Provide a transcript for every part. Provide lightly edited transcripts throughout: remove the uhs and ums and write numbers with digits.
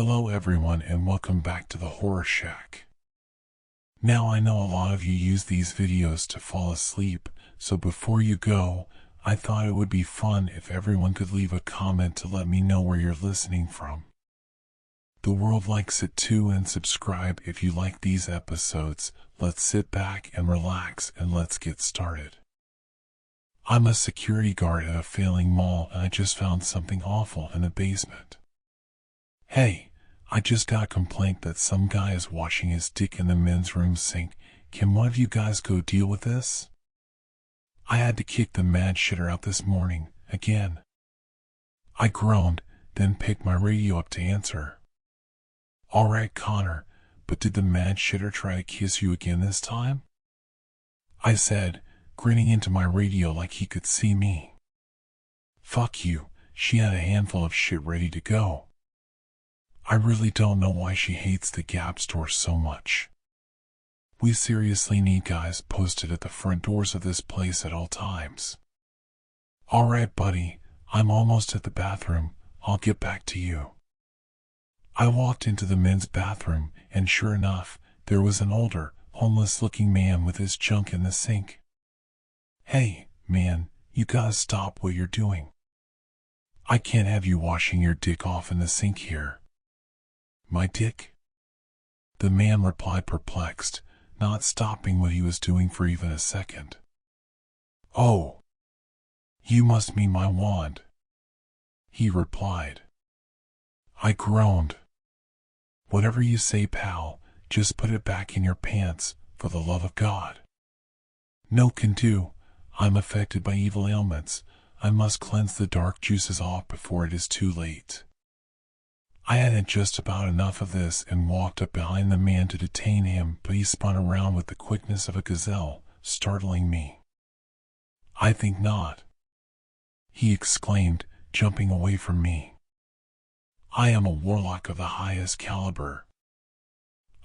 Hello everyone and welcome back to the Horror Shack. Now I know a lot of you use these videos to fall asleep, so before you go, I thought it would be fun if everyone could leave a comment to let me know where you're listening from. The world likes it too, and subscribe if you like these episodes. Let's sit back and relax and let's get started. I'm a security guard at a failing mall and I just found something awful in the basement. Hey, I just got a complaint that some guy is washing his dick in the men's room sink. Can one of you guys go deal with this? I had to kick the mad shitter out this morning, again. I groaned, then picked my radio up to answer. Alright Connor, but did the mad shitter try to kiss you again this time? I said, grinning into my radio like he could see me. Fuck you, she had a handful of shit ready to go. I really don't know why she hates the Gap store so much. We seriously need guys posted at the front doors of this place at all times. Alright buddy, I'm almost at the bathroom, I'll get back to you. I walked into the men's bathroom, and sure enough, there was an older, homeless-looking man with his junk in the sink. Hey, man, you gotta stop what you're doing. I can't have you washing your dick off in the sink here. My dick? The man replied, perplexed, not stopping what he was doing for even a second. Oh, you must mean my wand, he replied. I groaned. Whatever you say, pal, just put it back in your pants, for the love of God. No can do. I'm affected by evil ailments. I must cleanse the dark juices off before it is too late. I had just about enough of this and walked up behind the man to detain him, but he spun around with the quickness of a gazelle, startling me. I think not, he exclaimed, jumping away from me. I am a warlock of the highest caliber.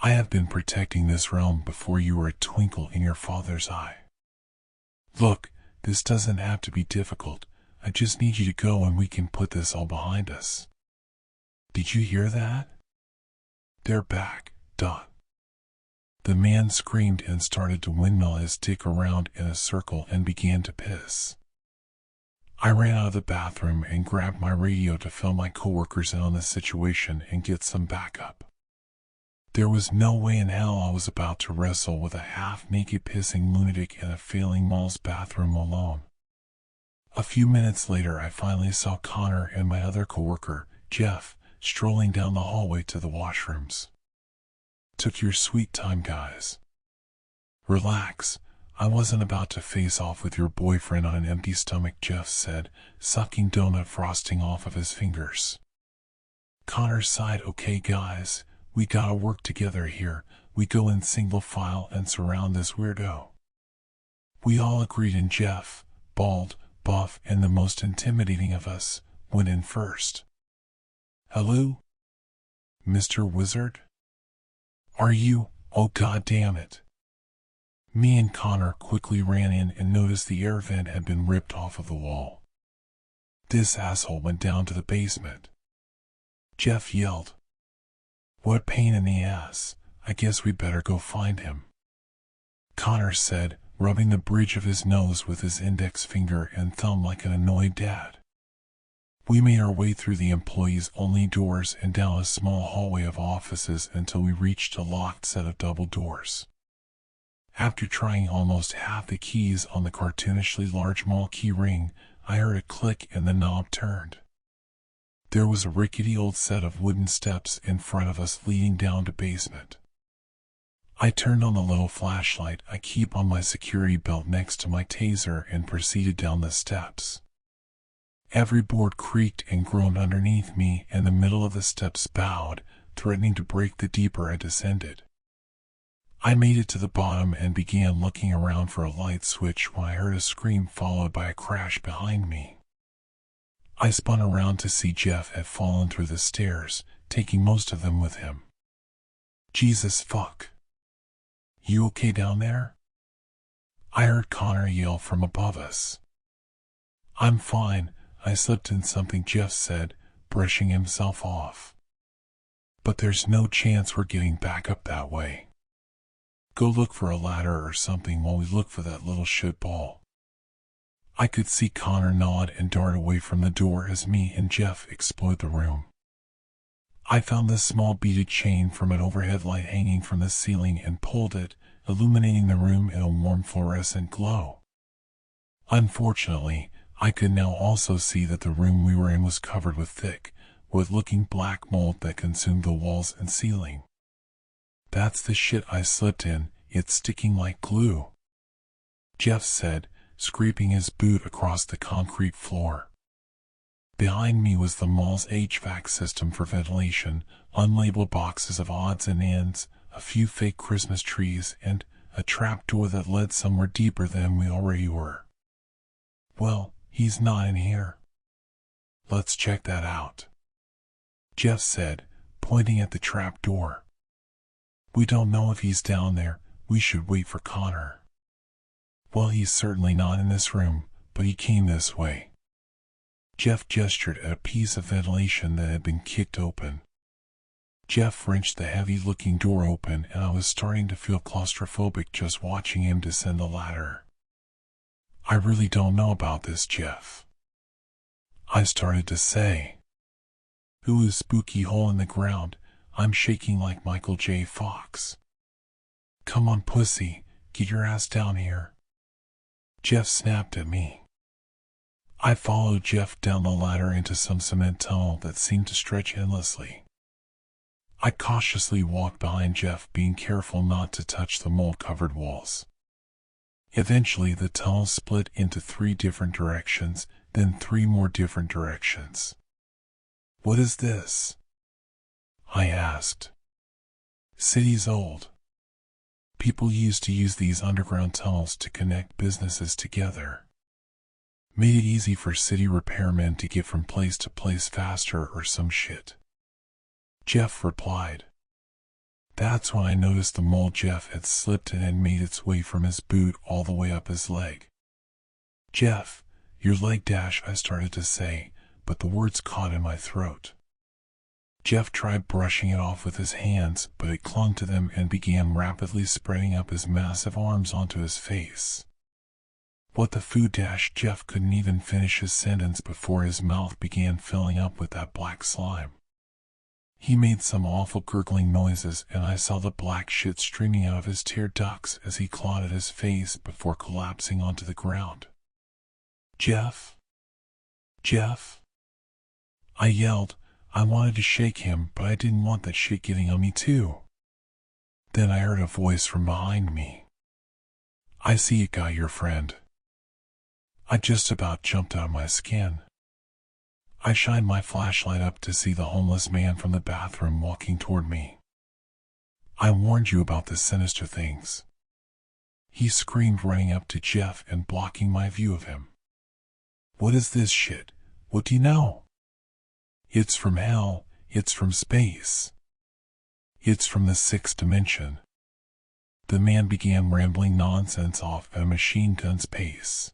I have been protecting this realm before you were a twinkle in your father's eye. Look, this doesn't have to be difficult. I just need you to go and we can put this all behind us. Did you hear that? They're back, Dot. The man screamed and started to windmill his dick around in a circle and began to piss. I ran out of the bathroom and grabbed my radio to fill my coworkers in on the situation and get some backup. There was no way in hell I was about to wrestle with a half-naked pissing lunatic in a failing mall's bathroom alone. A few minutes later I finally saw Connor and my other coworker, Jeff, strolling down the hallway to the washrooms. Took your sweet time, guys. Relax. I wasn't about to face off with your boyfriend on an empty stomach, Jeff said, sucking donut frosting off of his fingers. Connor sighed. Okay guys, we gotta work together here. We go in single file and surround this weirdo. We all agreed, and Jeff, bald, buff, and the most intimidating of us, went in first. Hello? Mr. Wizard? Are you? Oh god damn it. Me and Connor quickly ran in and noticed the air vent had been ripped off of the wall. This asshole went down to the basement. Jeff yelled. What pain in the ass. I guess we better go find him. Connor said, rubbing the bridge of his nose with his index finger and thumb like an annoyed dad. We made our way through the employees-only doors and down a small hallway of offices until we reached a locked set of double doors. After trying almost half the keys on the cartoonishly large mall key ring, I heard a click and the knob turned. There was a rickety old set of wooden steps in front of us leading down to basement. I turned on the little flashlight I keep on my security belt next to my taser and proceeded down the steps. Every board creaked and groaned underneath me, and the middle of the steps bowed, threatening to break the deeper I descended. I made it to the bottom and began looking around for a light switch when I heard a scream followed by a crash behind me. I spun around to see Jeff had fallen through the stairs, taking most of them with him. Jesus fuck. You okay down there? I heard Connor yell from above us. I'm fine, I slipped in something, Jeff said, brushing himself off. But there's no chance we're getting back up that way. Go look for a ladder or something while we look for that little shit ball." I could see Connor nod and dart away from the door as me and Jeff explored the room. I found this small beaded chain from an overhead light hanging from the ceiling and pulled it, illuminating the room in a warm fluorescent glow. Unfortunately, I could now also see that the room we were in was covered with thick, wood-looking black mold that consumed the walls and ceiling. "That's the shit I slipped in, it's sticking like glue," Jeff said, scraping his boot across the concrete floor. Behind me was the mall's HVAC system for ventilation, unlabeled boxes of odds and ends, a few fake Christmas trees, and a trap door that led somewhere deeper than we already were. "Well, he's not in here. Let's check that out," Jeff said, pointing at the trap door. "We don't know if he's down there. We should wait for Connor." "Well, he's certainly not in this room, but he came this way." Jeff gestured at a piece of ventilation that had been kicked open. Jeff wrenched the heavy-looking door open, and I was starting to feel claustrophobic just watching him descend the ladder. "I really don't know about this, Jeff," I started to say. "Ooh, a spooky hole in the ground. I'm shaking like Michael J. Fox." "Come on, pussy, get your ass down here," Jeff snapped at me. I followed Jeff down the ladder into some cement tunnel that seemed to stretch endlessly. I cautiously walked behind Jeff, being careful not to touch the mold-covered walls. Eventually, the tunnel split into 3 different directions, then 3 more different directions. "What is this?" I asked. "City's old. People used to use these underground tunnels to connect businesses together. Made it easy for city repairmen to get from place to place faster or some shit," Jeff replied. That's when I noticed the mold Jeff had slipped in and made its way from his boot all the way up his leg. "Jeff, your leg dash," I started to say, but the words caught in my throat. Jeff tried brushing it off with his hands, but it clung to them and began rapidly spreading up his massive arms onto his face. "What the food dash?" Jeff couldn't even finish his sentence before his mouth began filling up with that black slime. He made some awful gurgling noises, and I saw the black shit streaming out of his tear ducts as he clawed at his face before collapsing onto the ground. "Jeff? Jeff?" I yelled. I wanted to shake him, but I didn't want that shit getting on me too. Then I heard a voice from behind me. "I see it, guy, your friend." I just about jumped out of my skin. I shined my flashlight up to see the homeless man from the bathroom walking toward me. "I warned you about the sinister things," he screamed, running up to Jeff and blocking my view of him. "What is this shit? What do you know?" "It's from hell, it's from space. It's from the 6th dimension." The man began rambling nonsense off at a machine gun's pace.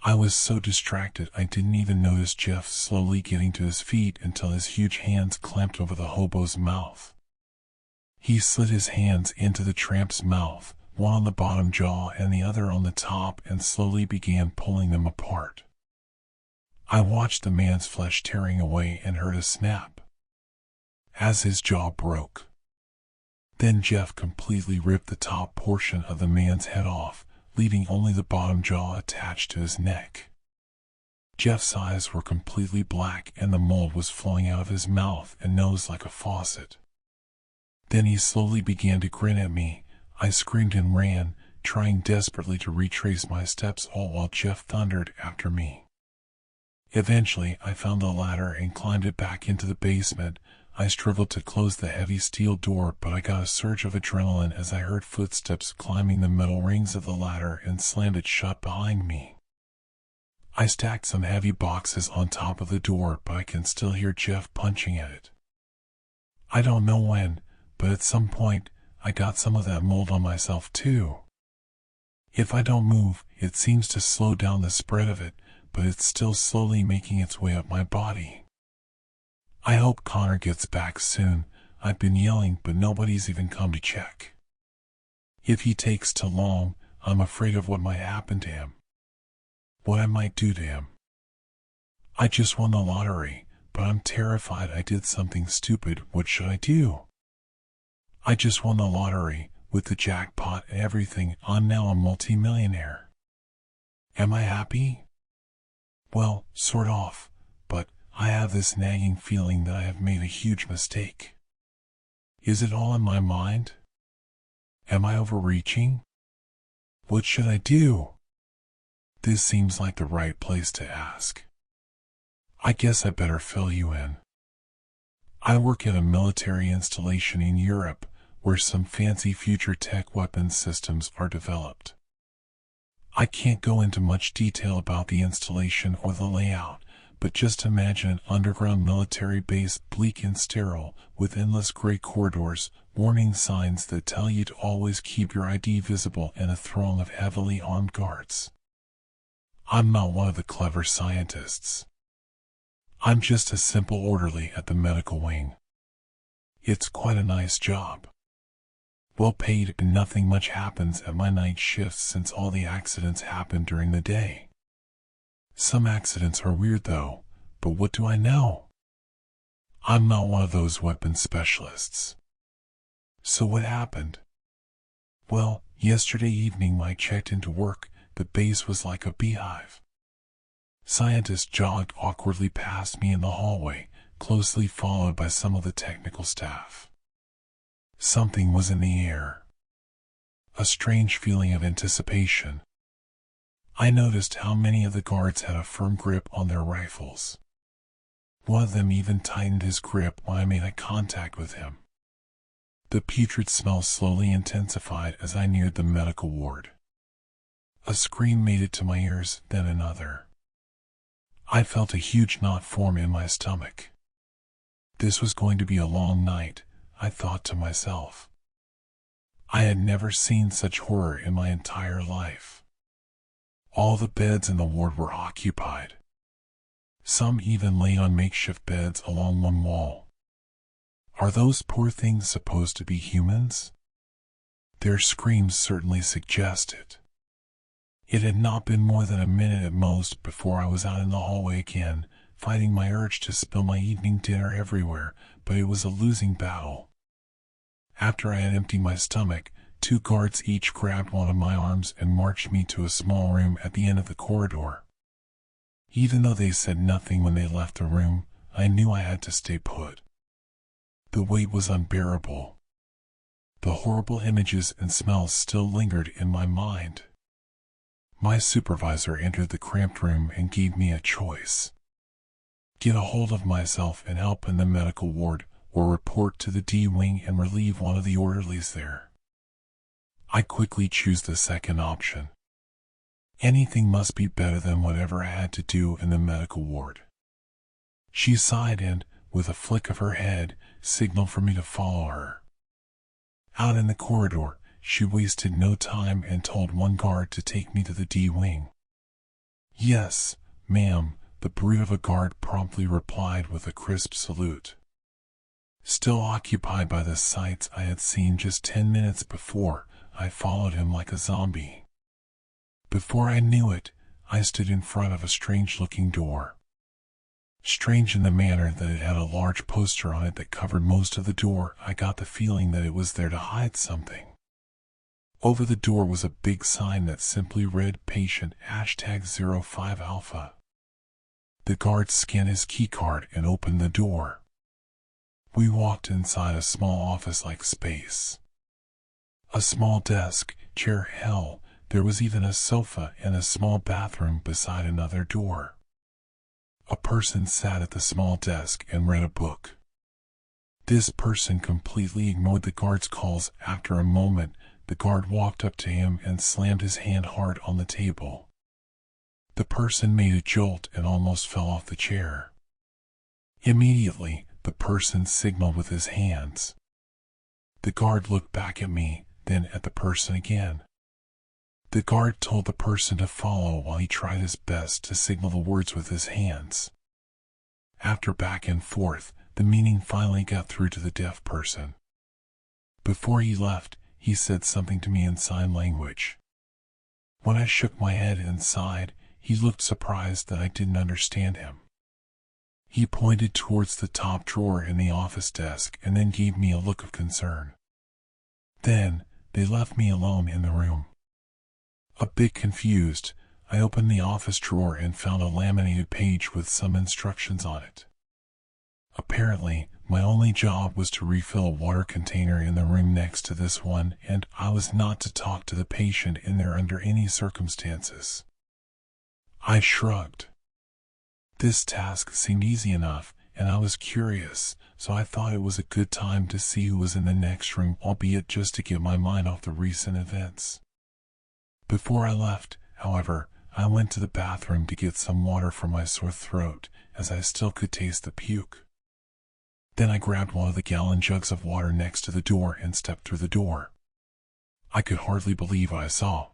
I was so distracted I didn't even notice Jeff slowly getting to his feet until his huge hands clamped over the hobo's mouth. He slid his hands into the tramp's mouth, one on the bottom jaw and the other on the top, and slowly began pulling them apart. I watched the man's flesh tearing away and heard a snap as his jaw broke. Then Jeff completely ripped the top portion of the man's head off, leaving only the bottom jaw attached to his neck. Jeff's eyes were completely black and the mold was flowing out of his mouth and nose like a faucet. Then he slowly began to grin at me. I screamed and ran, trying desperately to retrace my steps, all while Jeff thundered after me. Eventually, I found the ladder and climbed it back into the basement. I struggled to close the heavy steel door, but I got a surge of adrenaline as I heard footsteps climbing the metal rings of the ladder and slammed it shut behind me. I stacked some heavy boxes on top of the door, but I can still hear Jeff punching at it. I don't know when, but at some point, I got some of that mold on myself too. If I don't move, it seems to slow down the spread of it, but it's still slowly making its way up my body. I hope Connor gets back soon, I've been yelling, but nobody's even come to check. If he takes too long, I'm afraid of what might happen to him. What I might do to him. I just won the lottery, but I'm terrified I did something stupid. What should I do? I just won the lottery, with the jackpot and everything. I'm now a multi-millionaire. Am I happy? Well, sort of, but I have this nagging feeling that I have made a huge mistake. Is it all in my mind? Am I overreaching? What should I do? This seems like the right place to ask. I guess I better fill you in. I work at a military installation in Europe, where some fancy future tech weapons systems are developed. I can't go into much detail about the installation or the layout, but just imagine an underground military base, bleak and sterile, with endless gray corridors, warning signs that tell you to always keep your ID visible, and a throng of heavily armed guards. I'm not one of the clever scientists. I'm just a simple orderly at the medical wing. It's quite a nice job. Well paid, and nothing much happens at my night shifts since all the accidents happen during the day. Some accidents are weird though, but what do I know? I'm not one of those weapons specialists. So what happened? Well, yesterday evening when I checked into work, the base was like a beehive. Scientists jogged awkwardly past me in the hallway, closely followed by some of the technical staff. Something was in the air. A strange feeling of anticipation. I noticed how many of the guards had a firm grip on their rifles. One of them even tightened his grip when I made eye contact with him. The putrid smell slowly intensified as I neared the medical ward. A scream made it to my ears, then another. I felt a huge knot form in my stomach. This was going to be a long night, I thought to myself. I had never seen such horror in my entire life. All the beds in the ward were occupied. Some even lay on makeshift beds along one wall. Are those poor things supposed to be humans? Their screams certainly suggest it. It had not been more than a minute at most before I was out in the hallway again, fighting my urge to spill my evening dinner everywhere, but it was a losing battle. After I had emptied my stomach, 2 guards each grabbed one of my arms and marched me to a small room at the end of the corridor. Even though they said nothing when they left the room, I knew I had to stay put. The weight was unbearable. The horrible images and smells still lingered in my mind. My supervisor entered the cramped room and gave me a choice. Get a hold of myself and help in the medical ward, or report to the D wing and relieve one of the orderlies there. I quickly chose the second option. Anything must be better than whatever I had to do in the medical ward. She sighed and, with a flick of her head, signaled for me to follow her. Out in the corridor, she wasted no time and told one guard to take me to the D wing. Yes, ma'am, the brute of a guard promptly replied with a crisp salute. Still occupied by the sights I had seen just 10 minutes before, I followed him like a zombie. Before I knew it, I stood in front of a strange-looking door. Strange in the manner that it had a large poster on it that covered most of the door. I got the feeling that it was there to hide something. Over the door was a big sign that simply read Patient #05 Alpha. The guard scanned his keycard and opened the door. We walked inside a small office-like space. A small desk, chair, hell, there was even a sofa and a small bathroom beside another door. A person sat at the small desk and read a book. This person completely ignored the guard's calls. After a moment, the guard walked up to him and slammed his hand hard on the table. The person made a jolt and almost fell off the chair. Immediately, the person signaled with his hands. The guard looked back at me, then at the person again. The guard told the person to follow while he tried his best to signal the words with his hands. After back and forth, the meaning finally got through to the deaf person. Before he left, he said something to me in sign language. When I shook my head and sighed, he looked surprised that I didn't understand him. He pointed towards the top drawer in the office desk and then gave me a look of concern. Then, they left me alone in the room. A bit confused, I opened the office drawer and found a laminated page with some instructions on it. Apparently, my only job was to refill a water container in the room next to this one, and I was not to talk to the patient in there under any circumstances. I shrugged. This task seemed easy enough, and I was curious, so I thought it was a good time to see who was in the next room, albeit just to get my mind off the recent events. Before I left, however, I went to the bathroom to get some water for my sore throat, as I still could taste the puke. Then I grabbed one of the gallon jugs of water next to the door and stepped through the door. I could hardly believe what I saw.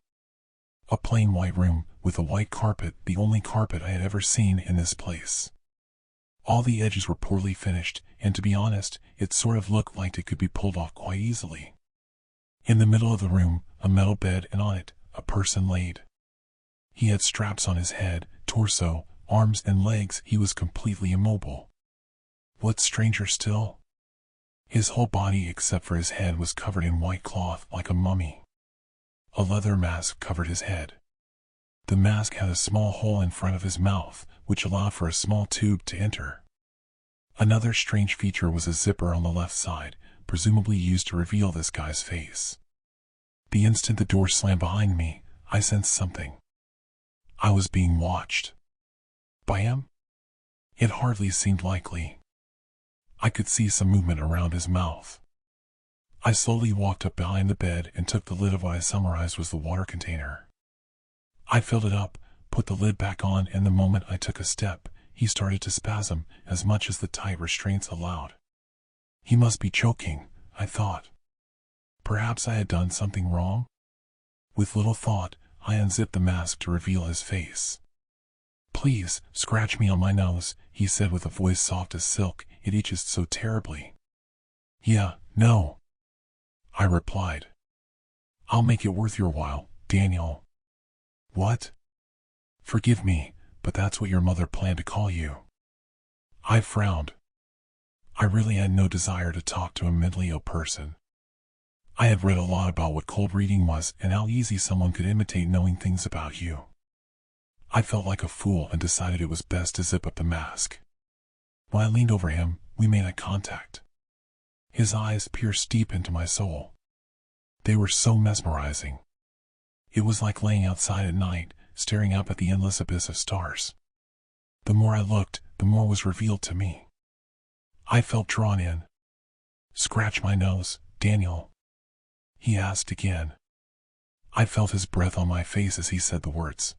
A plain white room, with a white carpet, the only carpet I had ever seen in this place. All the edges were poorly finished, and to be honest, it sort of looked like it could be pulled off quite easily. In the middle of the room, a metal bed, and on it, a person laid. He had straps on his head, torso, arms, and legs. He was completely immobile. What's stranger still? His whole body except for his head was covered in white cloth like a mummy. A leather mask covered his head. The mask had a small hole in front of his mouth, which allowed for a small tube to enter. Another strange feature was a zipper on the left side, presumably used to reveal this guy's face. The instant the door slammed behind me, I sensed something. I was being watched. By him? It hardly seemed likely. I could see some movement around his mouth. I slowly walked up behind the bed and took the lid of what I summarized was the water container. I filled it up, put the lid back on, and the moment I took a step, he started to spasm, as much as the tight restraints allowed. He must be choking, I thought. Perhaps I had done something wrong? With little thought, I unzipped the mask to reveal his face. "Please, scratch me on my nose," he said with a voice soft as silk. "It itches so terribly." "Yeah, no," I replied. "I'll make it worth your while, Daniel." "What?" "Forgive me, but that's what your mother planned to call you." I frowned. I really had no desire to talk to a mentally ill person. I had read a lot about what cold reading was and how easy someone could imitate knowing things about you. I felt like a fool and decided it was best to zip up the mask. When I leaned over him, we made eye contact. His eyes pierced deep into my soul. They were so mesmerizing. It was like laying outside at night, staring up at the endless abyss of stars. The more I looked, the more was revealed to me. I felt drawn in. "Scratch my nose, Daniel," he asked again. I felt his breath on my face as he said the words.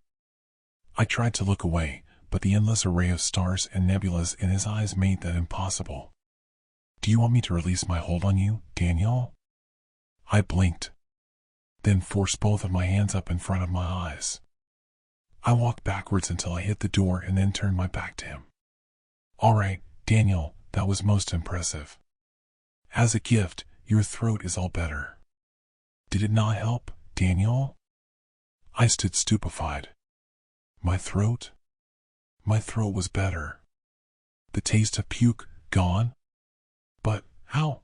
I tried to look away, but the endless array of stars and nebulas in his eyes made that impossible. "Do you want me to release my hold on you, Daniel?" I blinked, then forced both of my hands up in front of my eyes. I walked backwards until I hit the door and then turned my back to him. "All right, Daniel, that was most impressive. As a gift, your throat is all better." "Did it not help, Daniel?" I stood stupefied. My throat? My throat was better. The taste of puke gone? But how?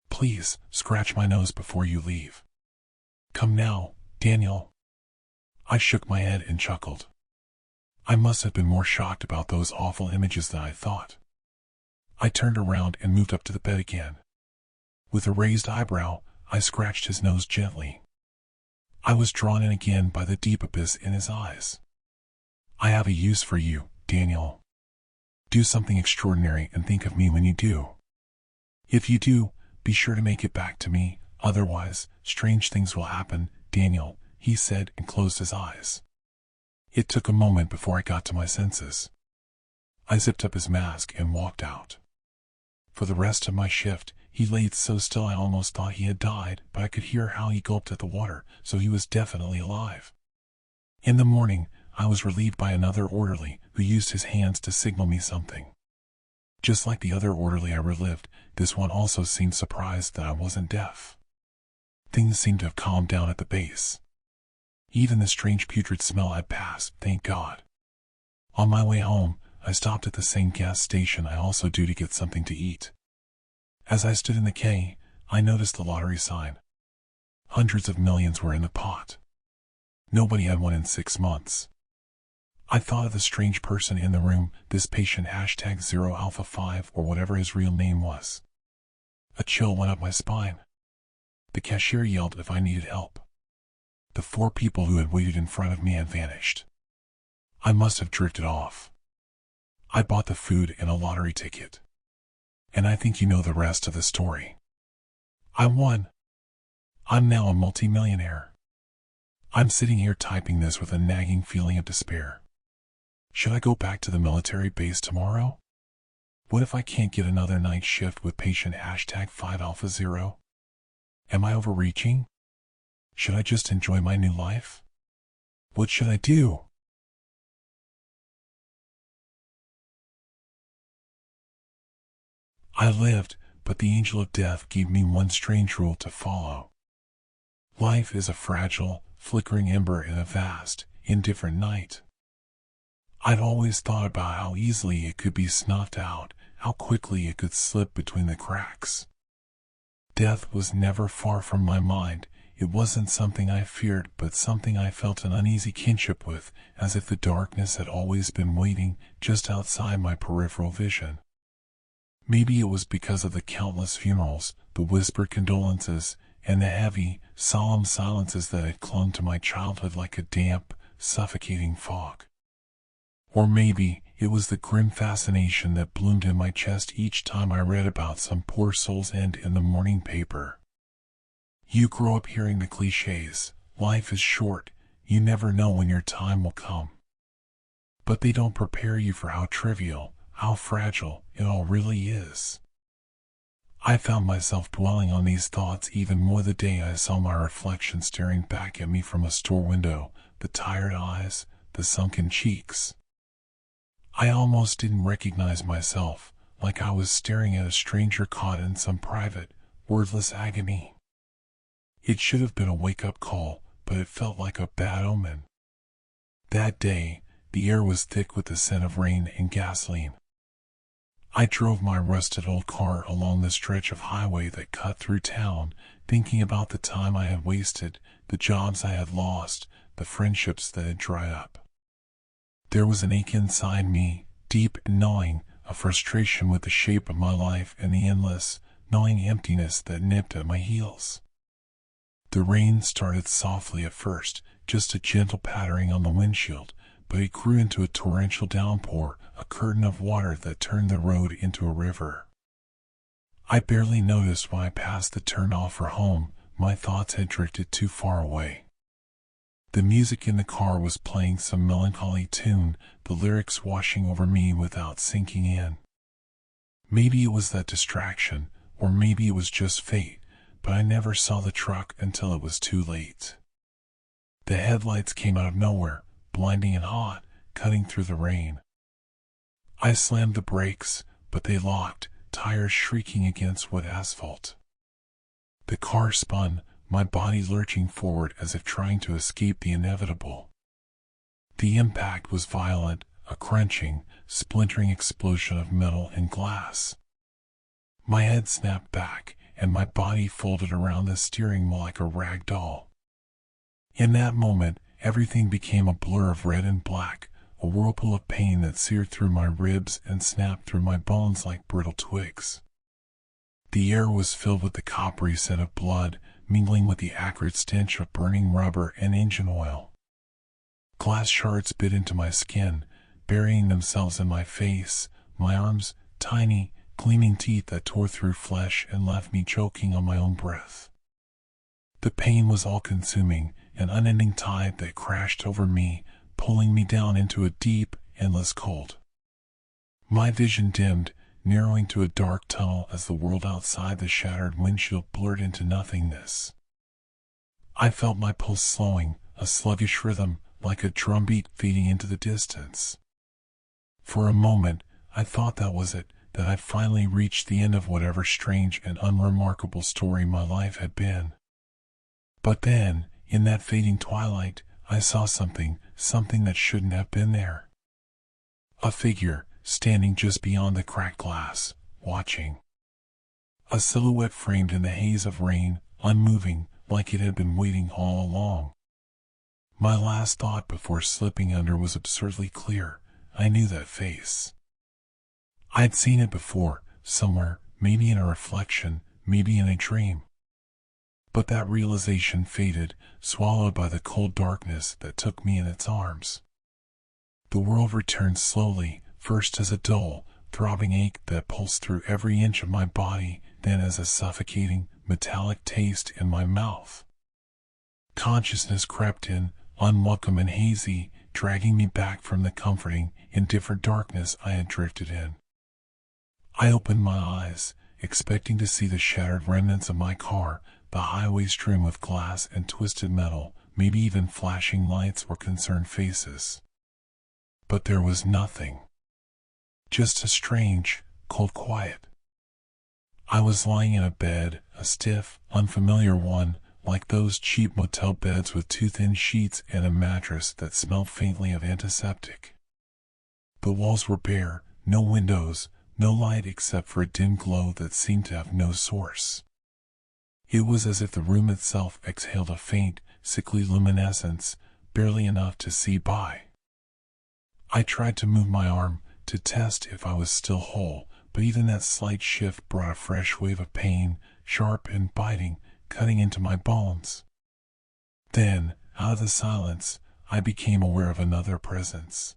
"Please, scratch my nose before you leave." "Come now, Daniel." I shook my head and chuckled. I must have been more shocked about those awful images than I thought. I turned around and moved up to the bed again. With a raised eyebrow, I scratched his nose gently. I was drawn in again by the deep abyss in his eyes. "I have a use for you, Daniel. Do something extraordinary and think of me when you do. If you do, be sure to make it back to me, otherwise, strange things will happen, Daniel," he said and closed his eyes. It took a moment before I got to my senses. I zipped up his mask and walked out. For the rest of my shift, he laid so still I almost thought he had died, but I could hear how he gulped at the water, so he was definitely alive. In the morning, I was relieved by another orderly who used his hands to signal me something. Just like the other orderly I relived, this one also seemed surprised that I wasn't deaf. Things seemed to have calmed down at the base. Even the strange putrid smell had passed, thank God. On my way home, I stopped at the same gas station I also do to get something to eat. As I stood in the quay, I noticed the lottery sign. Hundreds of millions were in the pot. Nobody had won in 6 months. I thought of the strange person in the room, this patient #0alpha5 or whatever his real name was. A chill went up my spine. The cashier yelled if I needed help. The 4 people who had waited in front of me had vanished. I must have drifted off. I bought the food and a lottery ticket. And I think you know the rest of the story. I won. I'm now a multimillionaire. I'm sitting here typing this with a nagging feeling of despair. Should I go back to the military base tomorrow? What if I can't get another night shift with patient #5alpha0? Am I overreaching? Should I just enjoy my new life? What should I do? I lived, but the angel of death gave me one strange rule to follow. Life is a fragile, flickering ember in a vast, indifferent night. I'd always thought about how easily it could be snuffed out, how quickly it could slip between the cracks. Death was never far from my mind. It wasn't something I feared, but something I felt an uneasy kinship with, as if the darkness had always been waiting just outside my peripheral vision. Maybe it was because of the countless funerals, the whispered condolences, and the heavy, solemn silences that had clung to my childhood like a damp, suffocating fog. Or maybe it was the grim fascination that bloomed in my chest each time I read about some poor soul's end in the morning paper. You grow up hearing the cliches, life is short, you never know when your time will come. But they don't prepare you for how trivial, how fragile it all really is. I found myself dwelling on these thoughts even more the day I saw my reflection staring back at me from a store window, the tired eyes, the sunken cheeks. I almost didn't recognize myself, like I was staring at a stranger caught in some private, wordless agony. It should have been a wake-up call, but it felt like a bad omen. That day, the air was thick with the scent of rain and gasoline. I drove my rusted old car along the stretch of highway that cut through town, thinking about the time I had wasted, the jobs I had lost, the friendships that had dried up. There was an ache inside me, deep and gnawing, a frustration with the shape of my life and the endless, gnawing emptiness that nipped at my heels. The rain started softly at first, just a gentle pattering on the windshield, but it grew into a torrential downpour, a curtain of water that turned the road into a river. I barely noticed when I passed the turnoff for home. My thoughts had drifted too far away. The music in the car was playing some melancholy tune, the lyrics washing over me without sinking in. Maybe it was that distraction, or maybe it was just fate, but I never saw the truck until it was too late. The headlights came out of nowhere, blinding and hot, cutting through the rain. I slammed the brakes, but they locked, tires shrieking against wet asphalt. The car spun, my body lurching forward as if trying to escape the inevitable. The impact was violent, a crunching, splintering explosion of metal and glass. My head snapped back, and my body folded around the steering wheel like a rag doll. In that moment, everything became a blur of red and black, a whirlpool of pain that seared through my ribs and snapped through my bones like brittle twigs. The air was filled with the coppery scent of blood, mingling with the acrid stench of burning rubber and engine oil. Glass shards bit into my skin, burying themselves in my face, my arms, tiny, gleaming teeth that tore through flesh and left me choking on my own breath. The pain was all-consuming, an unending tide that crashed over me, pulling me down into a deep, endless cold. My vision dimmed, narrowing to a dark tunnel as the world outside the shattered windshield blurred into nothingness. I felt my pulse slowing, a sluggish rhythm, like a drumbeat fading into the distance. For a moment, I thought that was it, that I finally reached the end of whatever strange and unremarkable story my life had been. But then, in that fading twilight, I saw something that shouldn't have been there. A figure, standing just beyond the cracked glass, watching. A silhouette framed in the haze of rain, unmoving, like it had been waiting all along. My last thought before slipping under was absurdly clear. I knew that face. I'd seen it before, somewhere, maybe in a reflection, maybe in a dream. But that realization faded, swallowed by the cold darkness that took me in its arms. The world returned slowly, first as a dull, throbbing ache that pulsed through every inch of my body, then as a suffocating, metallic taste in my mouth. Consciousness crept in, unwelcome and hazy, dragging me back from the comforting, indifferent darkness I had drifted in. I opened my eyes, expecting to see the shattered remnants of my car, the highway strewn with glass and twisted metal, maybe even flashing lights or concerned faces. But there was nothing. Just a strange, cold quiet. I was lying in a bed, a stiff, unfamiliar one, like those cheap motel beds with too thin sheets and a mattress that smelled faintly of antiseptic. The walls were bare, no windows, no light except for a dim glow that seemed to have no source. It was as if the room itself exhaled a faint, sickly luminescence, barely enough to see by. I tried to move my arm, to test if I was still whole, but even that slight shift brought a fresh wave of pain, sharp and biting, cutting into my bones. Then, out of the silence, I became aware of another presence.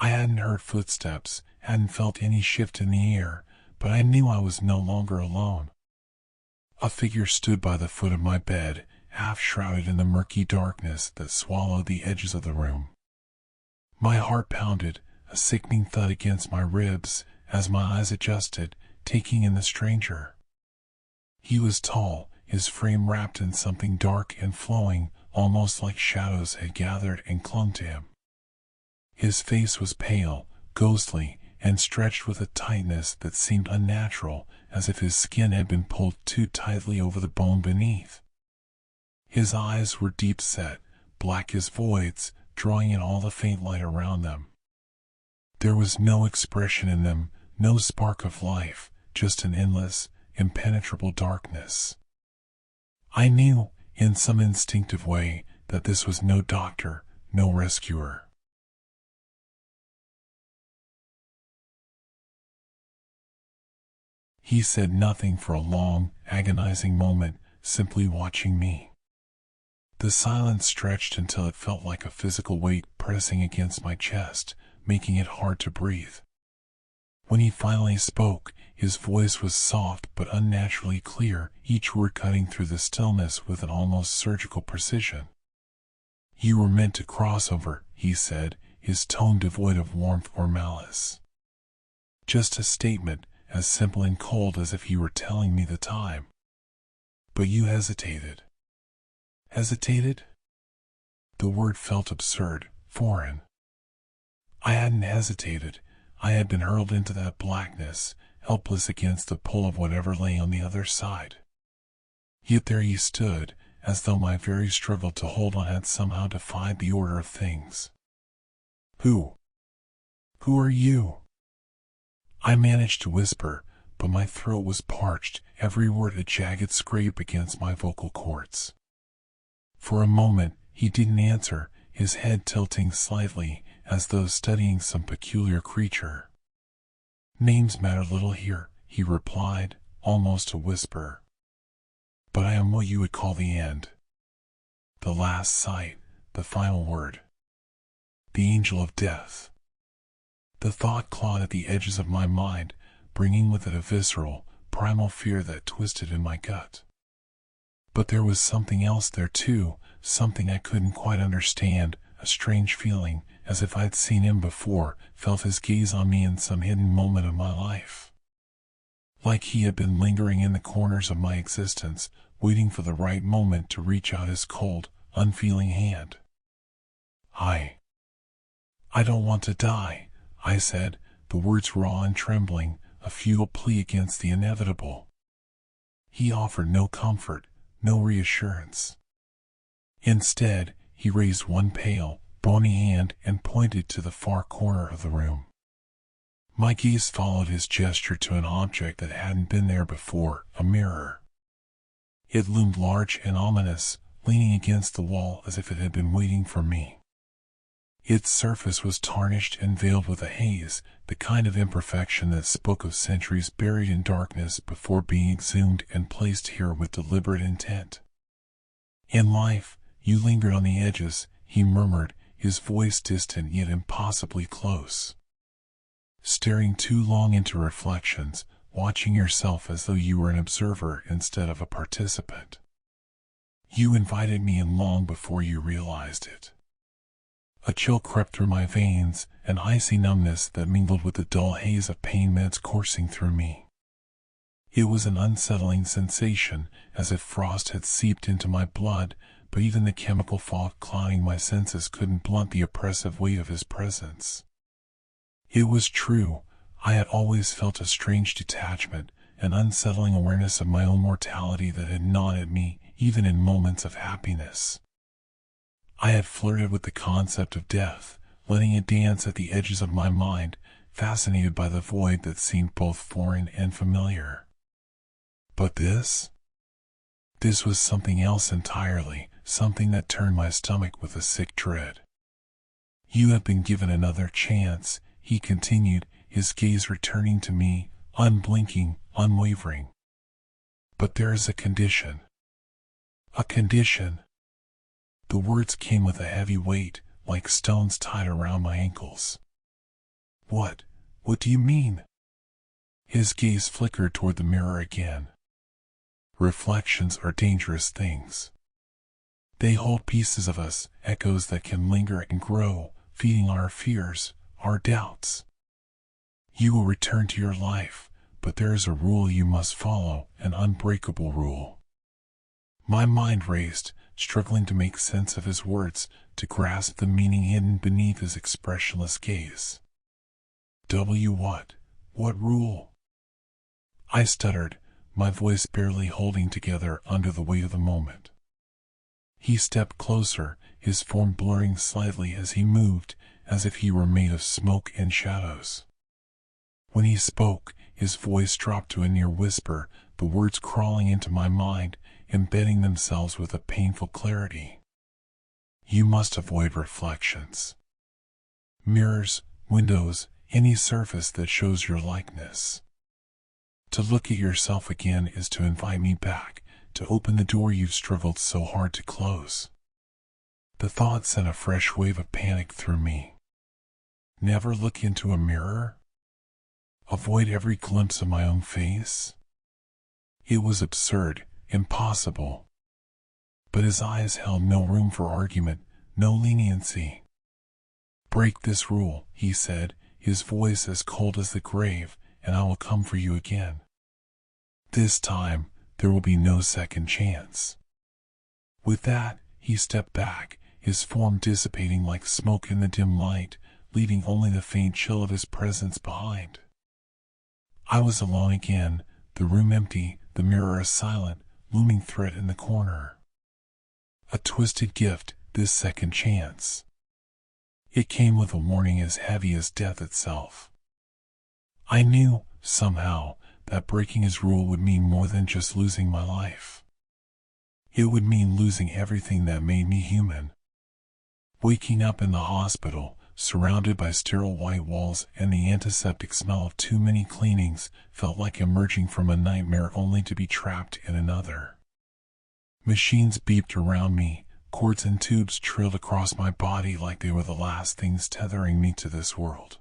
I hadn't heard footsteps, hadn't felt any shift in the air, but I knew I was no longer alone. A figure stood by the foot of my bed, half shrouded in the murky darkness that swallowed the edges of the room. My heart pounded, a sickening thud against my ribs, as my eyes adjusted, taking in the stranger. He was tall, his frame wrapped in something dark and flowing, almost like shadows had gathered and clung to him. His face was pale, ghostly, and stretched with a tightness that seemed unnatural, as if his skin had been pulled too tightly over the bone beneath. His eyes were deep-set, black as voids, drawing in all the faint light around them. There was no expression in them, no spark of life, just an endless, impenetrable darkness. I knew, in some instinctive way, that this was no doctor, no rescuer. He said nothing for a long, agonizing moment, simply watching me. The silence stretched until it felt like a physical weight pressing against my chest, making it hard to breathe. When he finally spoke, his voice was soft but unnaturally clear, each word cutting through the stillness with an almost surgical precision. "You were meant to cross over," he said, his tone devoid of warmth or malice. Just a statement, as simple and cold as if he were telling me the time. "But you hesitated." Hesitated? The word felt absurd, foreign. I hadn't hesitated. I had been hurled into that blackness, helpless against the pull of whatever lay on the other side. Yet there he stood, as though my very struggle to hold on had somehow defied the order of things. Who are you?" I managed to whisper, but my throat was parched, every word a jagged scrape against my vocal cords. For a moment, he didn't answer, his head tilting slightly, as though studying some peculiar creature. "Names matter little here," he replied, almost a whisper. "But I am what you would call the end. The last sight, the final word. The angel of death." The thought clawed at the edges of my mind, bringing with it a visceral, primal fear that twisted in my gut. But there was something else there too, something I couldn't quite understand, a strange feeling, as if I'd seen him before, felt his gaze on me in some hidden moment of my life. Like he had been lingering in the corners of my existence, waiting for the right moment to reach out his cold, unfeeling hand. I don't want to die," I said, the words raw and trembling, a futile plea against the inevitable. He offered no comfort, no reassurance. Instead, he raised one pale, bony hand and pointed to the far corner of the room. My gaze followed his gesture to an object that hadn't been there before, a mirror. It loomed large and ominous, leaning against the wall as if it had been waiting for me. Its surface was tarnished and veiled with a haze, the kind of imperfection that spoke of centuries buried in darkness before being exhumed and placed here with deliberate intent. In life, you lingered on the edges, he murmured, his voice distant yet impossibly close. Staring too long into reflections, watching yourself as though you were an observer instead of a participant. You invited me in long before you realized it. A chill crept through my veins, an icy numbness that mingled with the dull haze of pain meds coursing through me. It was an unsettling sensation, as if frost had seeped into my blood, but even the chemical fog clouding my senses couldn't blunt the oppressive weight of his presence. It was true, I had always felt a strange detachment, an unsettling awareness of my own mortality that had gnawed at me, even in moments of happiness. I had flirted with the concept of death, letting it dance at the edges of my mind, fascinated by the void that seemed both foreign and familiar. But this was something else entirely, something that turned my stomach with a sick dread. You have been given another chance, he continued, his gaze returning to me, unblinking, unwavering. But there is a condition. A condition. The words came with a heavy weight, like stones tied around my ankles. What do you mean? His gaze flickered toward the mirror again. Reflections are dangerous things. They hold pieces of us, echoes that can linger and grow, feeding our fears, our doubts. You will return to your life, but there is a rule you must follow, an unbreakable rule. My mind raced, struggling to make sense of his words, to grasp the meaning hidden beneath his expressionless gaze. What rule? I stuttered, my voice barely holding together under the weight of the moment. He stepped closer, his form blurring slightly as he moved, as if he were made of smoke and shadows. When he spoke, his voice dropped to a near whisper, the words crawling into my mind, embedding themselves with a painful clarity. You must avoid reflections. Mirrors, windows, any surface that shows your likeness. To look at yourself again is to invite me back, to open the door you've struggled so hard to close. The thought sent a fresh wave of panic through me. Never look into a mirror? Avoid every glimpse of my own face? It was absurd, impossible. But his eyes held no room for argument, no leniency. Break this rule, he said, his voice as cold as the grave, and I will come for you again. This time, there will be no second chance. With that, he stepped back, his form dissipating like smoke in the dim light, leaving only the faint chill of his presence behind. I was alone again, the room empty, the mirror a silent, looming threat in the corner. A twisted gift, this second chance. It came with a warning as heavy as death itself. I knew, somehow, that breaking his rule would mean more than just losing my life. It would mean losing everything that made me human. Waking up in the hospital, surrounded by sterile white walls and the antiseptic smell of too many cleanings, felt like emerging from a nightmare only to be trapped in another. Machines beeped around me, cords and tubes trilled across my body like they were the last things tethering me to this world.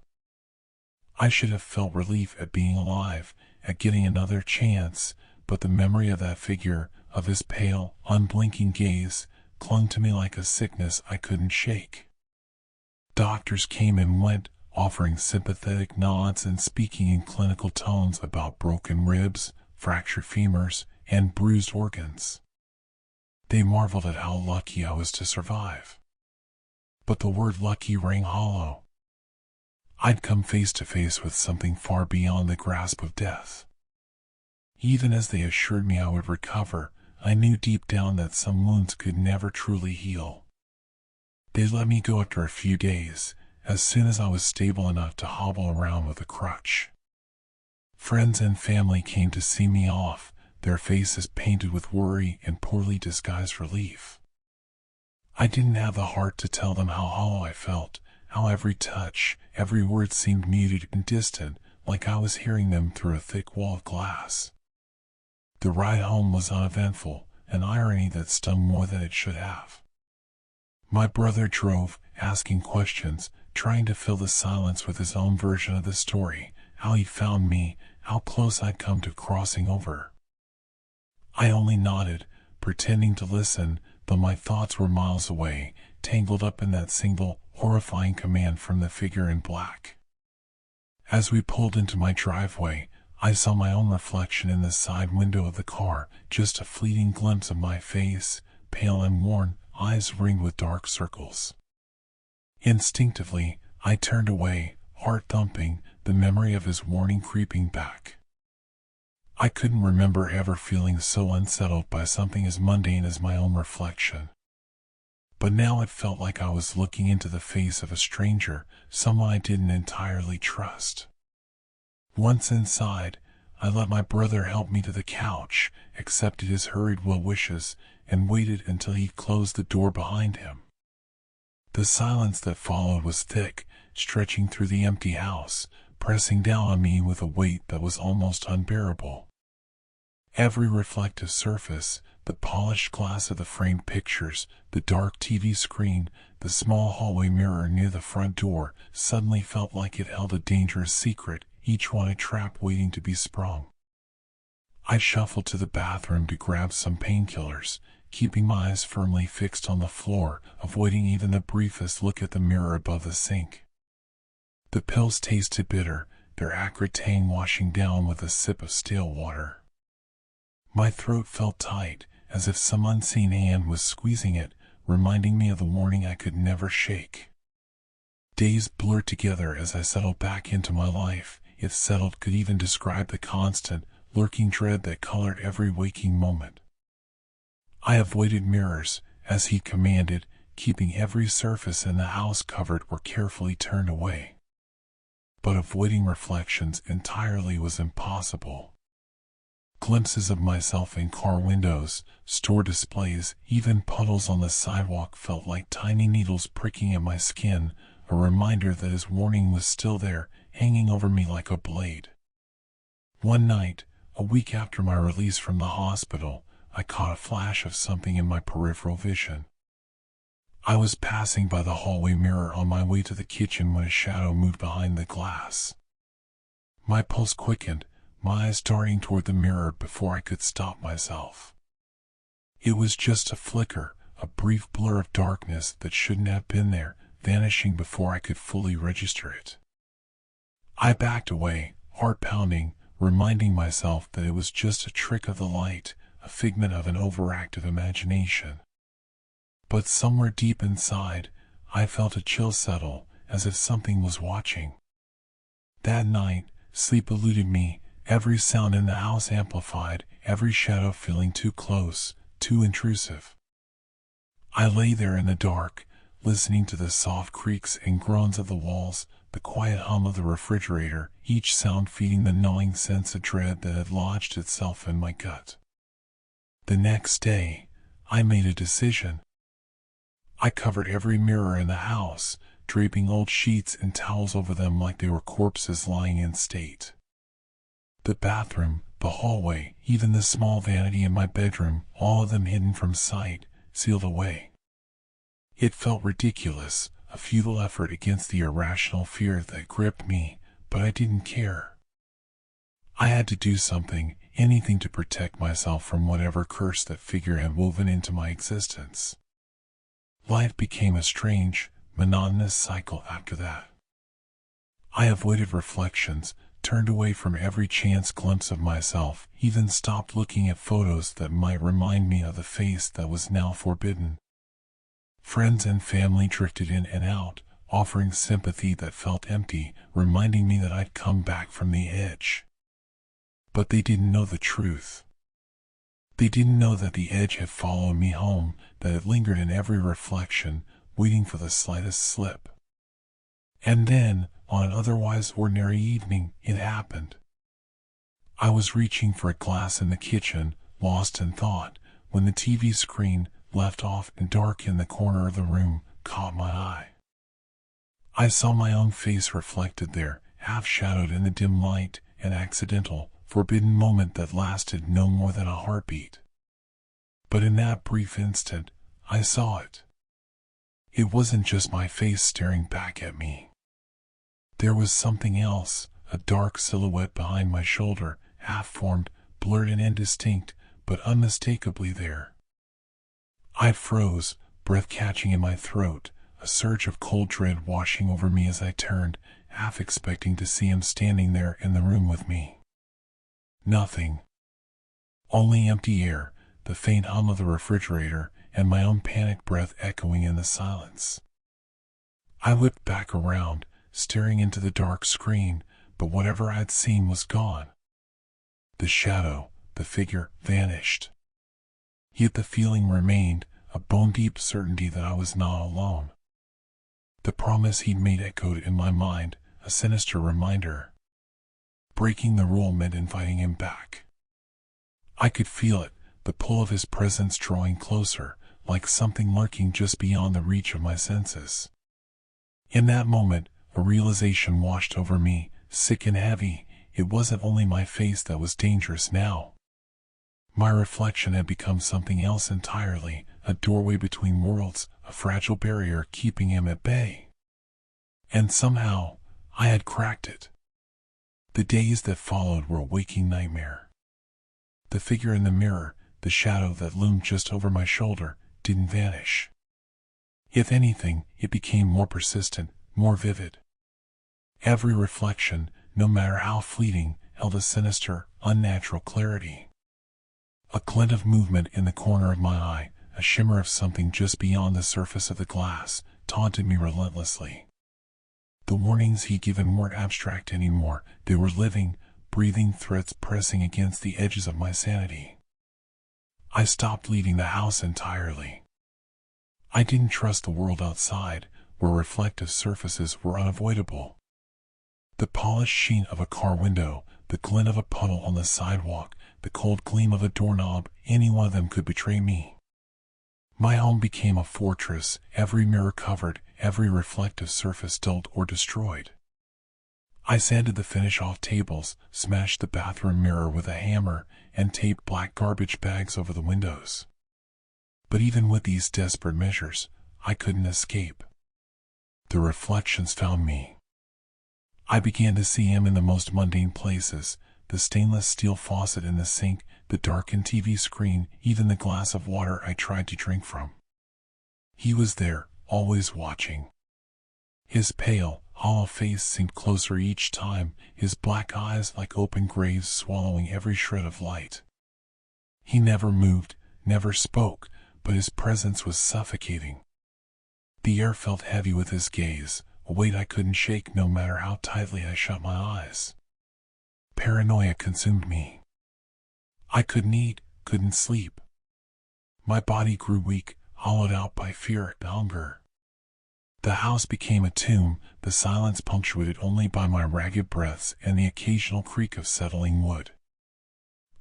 I should have felt relief at being alive, at getting another chance, but the memory of that figure, of his pale, unblinking gaze, clung to me like a sickness I couldn't shake. Doctors came and went, offering sympathetic nods and speaking in clinical tones about broken ribs, fractured femurs, and bruised organs. They marveled at how lucky I was to survive. But the word lucky rang hollow. I'd come face to face with something far beyond the grasp of death. Even as they assured me I would recover, I knew deep down that some wounds could never truly heal. They let me go after a few days, as soon as I was stable enough to hobble around with a crutch. Friends and family came to see me off, their faces painted with worry and poorly disguised relief. I didn't have the heart to tell them how hollow I felt, how every touch, every word seemed muted and distant, like I was hearing them through a thick wall of glass. The ride home was uneventful, an irony that stung more than it should have. My brother drove, asking questions, trying to fill the silence with his own version of the story, how he found me, how close I'd come to crossing over. I only nodded, pretending to listen, though my thoughts were miles away, tangled up in that single, horrifying command from the figure in black. As we pulled into my driveway, I saw my own reflection in the side window of the car, just a fleeting glimpse of my face, pale and worn, eyes ringed with dark circles. Instinctively, I turned away, heart thumping, the memory of his warning creeping back. I couldn't remember ever feeling so unsettled by something as mundane as my own reflection. But now it felt like I was looking into the face of a stranger, someone I didn't entirely trust. Once inside, I let my brother help me to the couch, accepted his hurried well wishes, and waited until he closed the door behind him. The silence that followed was thick, stretching through the empty house, pressing down on me with a weight that was almost unbearable. Every reflective surface, the polished glass of the framed pictures, the dark TV screen, the small hallway mirror near the front door, suddenly felt like it held a dangerous secret, each one a trap waiting to be sprung. I shuffled to the bathroom to grab some painkillers, keeping my eyes firmly fixed on the floor, avoiding even the briefest look at the mirror above the sink. The pills tasted bitter, their acrid tang washing down with a sip of stale water. My throat felt tight, as if some unseen hand was squeezing it, reminding me of the warning I could never shake. Days blurred together as I settled back into my life, if settled could even describe the constant, lurking dread that colored every waking moment. I avoided mirrors, as he commanded, keeping every surface in the house covered or carefully turned away. But avoiding reflections entirely was impossible. Glimpses of myself in car windows, store displays, even puddles on the sidewalk felt like tiny needles pricking at my skin, a reminder that his warning was still there, hanging over me like a blade. One night, a week after my release from the hospital, I caught a flash of something in my peripheral vision. I was passing by the hallway mirror on my way to the kitchen when a shadow moved behind the glass. My pulse quickened, my eyes darting toward the mirror before I could stop myself. It was just a flicker, a brief blur of darkness that shouldn't have been there, vanishing before I could fully register it. I backed away, heart pounding, reminding myself that it was just a trick of the light, a figment of an overactive imagination. But somewhere deep inside, I felt a chill settle, as if something was watching. That night, sleep eluded me, every sound in the house amplified, every shadow feeling too close, too intrusive. I lay there in the dark, listening to the soft creaks and groans of the walls, the quiet hum of the refrigerator, each sound feeding the gnawing sense of dread that had lodged itself in my gut. The next day, I made a decision. I covered every mirror in the house, draping old sheets and towels over them like they were corpses lying in state. The bathroom, the hallway, even the small vanity in my bedroom, all of them hidden from sight, sealed away. It felt ridiculous, a futile effort against the irrational fear that gripped me, but I didn't care. I had to do something, anything to protect myself from whatever curse that figure had woven into my existence. Life became a strange, monotonous cycle after that. I avoided reflections, turned away from every chance glimpse of myself, even stopped looking at photos that might remind me of the face that was now forbidden. Friends and family drifted in and out, offering sympathy that felt empty, reminding me that I'd come back from the edge. But they didn't know the truth. They didn't know that the edge had followed me home, that it lingered in every reflection, waiting for the slightest slip. And then, on an otherwise ordinary evening, it happened. I was reaching for a glass in the kitchen, lost in thought, when the TV screen, left off and dark in the corner of the room, caught my eye. I saw my own face reflected there, half-shadowed in the dim light, an accidental, forbidden moment that lasted no more than a heartbeat. But in that brief instant, I saw it. It wasn't just my face staring back at me. There was something else, a dark silhouette behind my shoulder, half-formed, blurred and indistinct, but unmistakably there. I froze, breath catching in my throat, a surge of cold dread washing over me as I turned, half expecting to see him standing there in the room with me. Nothing. Only empty air, the faint hum of the refrigerator, and my own panicked breath echoing in the silence. I whipped back around, staring into the dark screen, but whatever I'd seen was gone. The shadow, the figure, vanished. Yet the feeling remained, a bone-deep certainty that I was not alone. The promise he'd made echoed in my mind, a sinister reminder. Breaking the rule meant inviting him back. I could feel it, the pull of his presence drawing closer, like something lurking just beyond the reach of my senses. In that moment, a realization washed over me, sick and heavy. It wasn't only my face that was dangerous now. My reflection had become something else entirely, a doorway between worlds, a fragile barrier keeping him at bay. And somehow, I had cracked it. The days that followed were a waking nightmare. The figure in the mirror, the shadow that loomed just over my shoulder, didn't vanish. If anything, it became more persistent, more vivid. Every reflection, no matter how fleeting, held a sinister, unnatural clarity. A glint of movement in the corner of my eye, a shimmer of something just beyond the surface of the glass, taunted me relentlessly. The warnings he'd given weren't abstract anymore, they were living, breathing threats pressing against the edges of my sanity. I stopped leaving the house entirely. I didn't trust the world outside, where reflective surfaces were unavoidable. The polished sheen of a car window, the glint of a puddle on the sidewalk, the cold gleam of a doorknob, any one of them could betray me. My home became a fortress, every mirror covered, every reflective surface dulled or destroyed. I sanded the finish-off tables, smashed the bathroom mirror with a hammer, and taped black garbage bags over the windows. But even with these desperate measures, I couldn't escape. The reflections found me. I began to see him in the most mundane places, the stainless steel faucet in the sink, the darkened TV screen, even the glass of water I tried to drink from. He was there, always watching. His pale, hollow face seemed closer each time, his black eyes like open graves swallowing every shred of light. He never moved, never spoke, but his presence was suffocating. The air felt heavy with his gaze, a weight I couldn't shake no matter how tightly I shut my eyes. Paranoia consumed me. I couldn't eat, couldn't sleep. My body grew weak, hollowed out by fear and hunger. The house became a tomb, the silence punctuated only by my ragged breaths and the occasional creak of settling wood.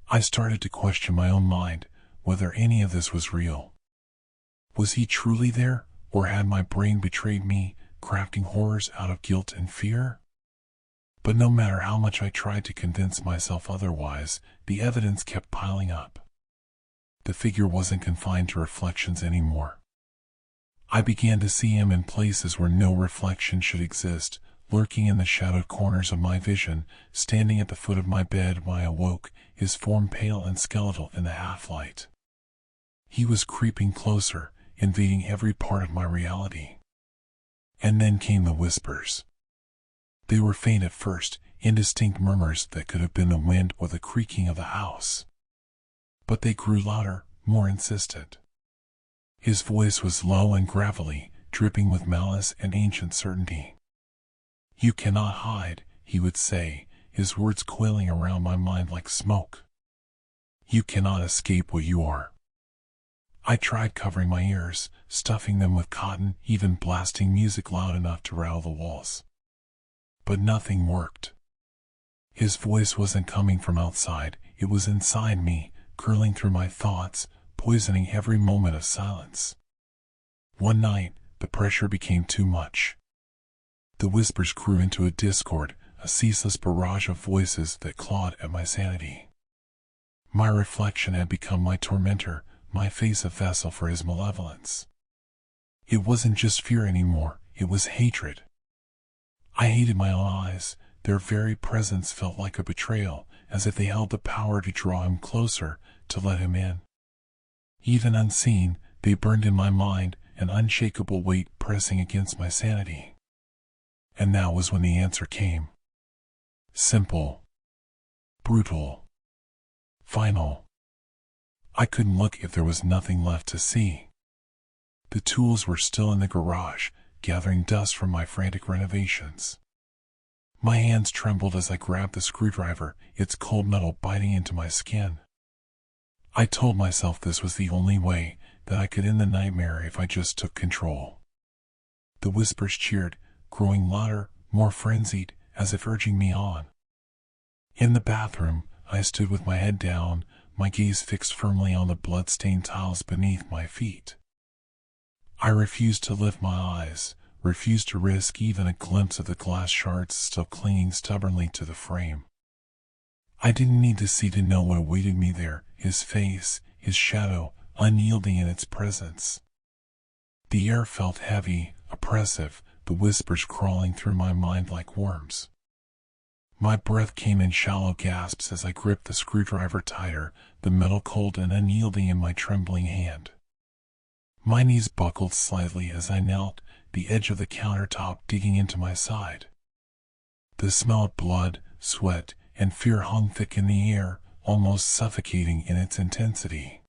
I started to question my own mind, whether any of this was real. Was he truly there, or had my brain betrayed me, crafting horrors out of guilt and fear? But no matter how much I tried to convince myself otherwise, the evidence kept piling up. The figure wasn't confined to reflections anymore. I began to see him in places where no reflection should exist, lurking in the shadowed corners of my vision, standing at the foot of my bed when I awoke, his form pale and skeletal in the half-light. He was creeping closer, invading every part of my reality. And then came the whispers. They were faint at first, indistinct murmurs that could have been the wind or the creaking of the house. But they grew louder, more insistent. His voice was low and gravelly, dripping with malice and ancient certainty. "You cannot hide," he would say, his words coiling around my mind like smoke. "You cannot escape what you are." I tried covering my ears, stuffing them with cotton, even blasting music loud enough to rattle the walls. But nothing worked. His voice wasn't coming from outside, it was inside me, curling through my thoughts, poisoning every moment of silence. One night, the pressure became too much. The whispers grew into a discord, a ceaseless barrage of voices that clawed at my sanity. My reflection had become my tormentor, my face a vessel for his malevolence. It wasn't just fear anymore, it was hatred. I hated my own eyes. Their very presence felt like a betrayal, as if they held the power to draw him closer, to let him in. Even unseen, they burned in my mind, an unshakable weight pressing against my sanity. And that was when the answer came. Simple. Brutal. Final. I couldn't look if there was nothing left to see. The tools were still in the garage, gathering dust from my frantic renovations. My hands trembled as I grabbed the screwdriver, its cold metal biting into my skin. I told myself this was the only way, that I could end the nightmare if I just took control. The whispers cheered, growing louder, more frenzied, as if urging me on. In the bathroom, I stood with my head down, my gaze fixed firmly on the blood-stained tiles beneath my feet. I refused to lift my eyes, refused to risk even a glimpse of the glass shards still clinging stubbornly to the frame. I didn't need to see to know what awaited me there, his face, his shadow, unyielding in its presence. The air felt heavy, oppressive, the whispers crawling through my mind like worms. My breath came in shallow gasps as I gripped the screwdriver tighter, the metal cold and unyielding in my trembling hand. My knees buckled slightly as I knelt, the edge of the countertop digging into my side. The smell of blood, sweat, and fear hung thick in the air, almost suffocating in its intensity.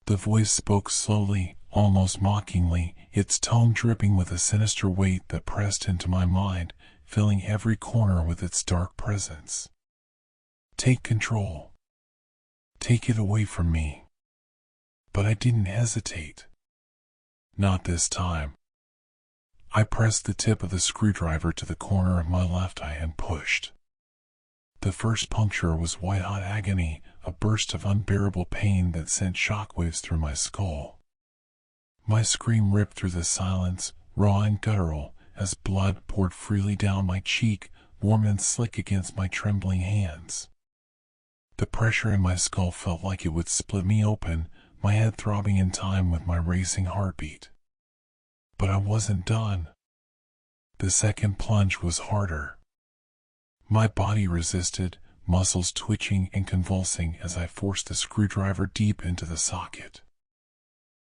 The voice spoke slowly, almost mockingly, its tone dripping with a sinister weight that pressed into my mind, filling every corner with its dark presence. "Take control. Take it away from me." But I didn't hesitate. Not this time. I pressed the tip of the screwdriver to the corner of my left eye and pushed. The first puncture was white-hot agony, a burst of unbearable pain that sent shockwaves through my skull. My scream ripped through the silence, raw and guttural, as blood poured freely down my cheek, warm and slick against my trembling hands. The pressure in my skull felt like it would split me open, my head throbbing in time with my racing heartbeat. But I wasn't done. The second plunge was harder. My body resisted, muscles twitching and convulsing as I forced the screwdriver deep into the socket.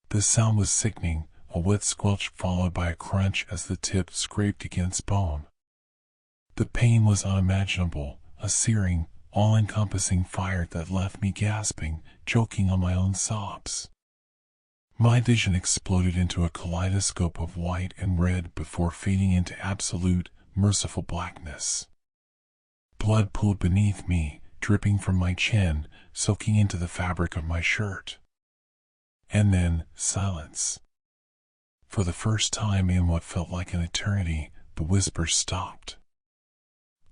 The sound was sickening, a wet squelch followed by a crunch as the tip scraped against bone. The pain was unimaginable, a searing, all-encompassing fire that left me gasping, choking on my own sobs. My vision exploded into a kaleidoscope of white and red before fading into absolute, merciful blackness. Blood pooled beneath me, dripping from my chin, soaking into the fabric of my shirt. And then, silence. For the first time in what felt like an eternity, the whispers stopped.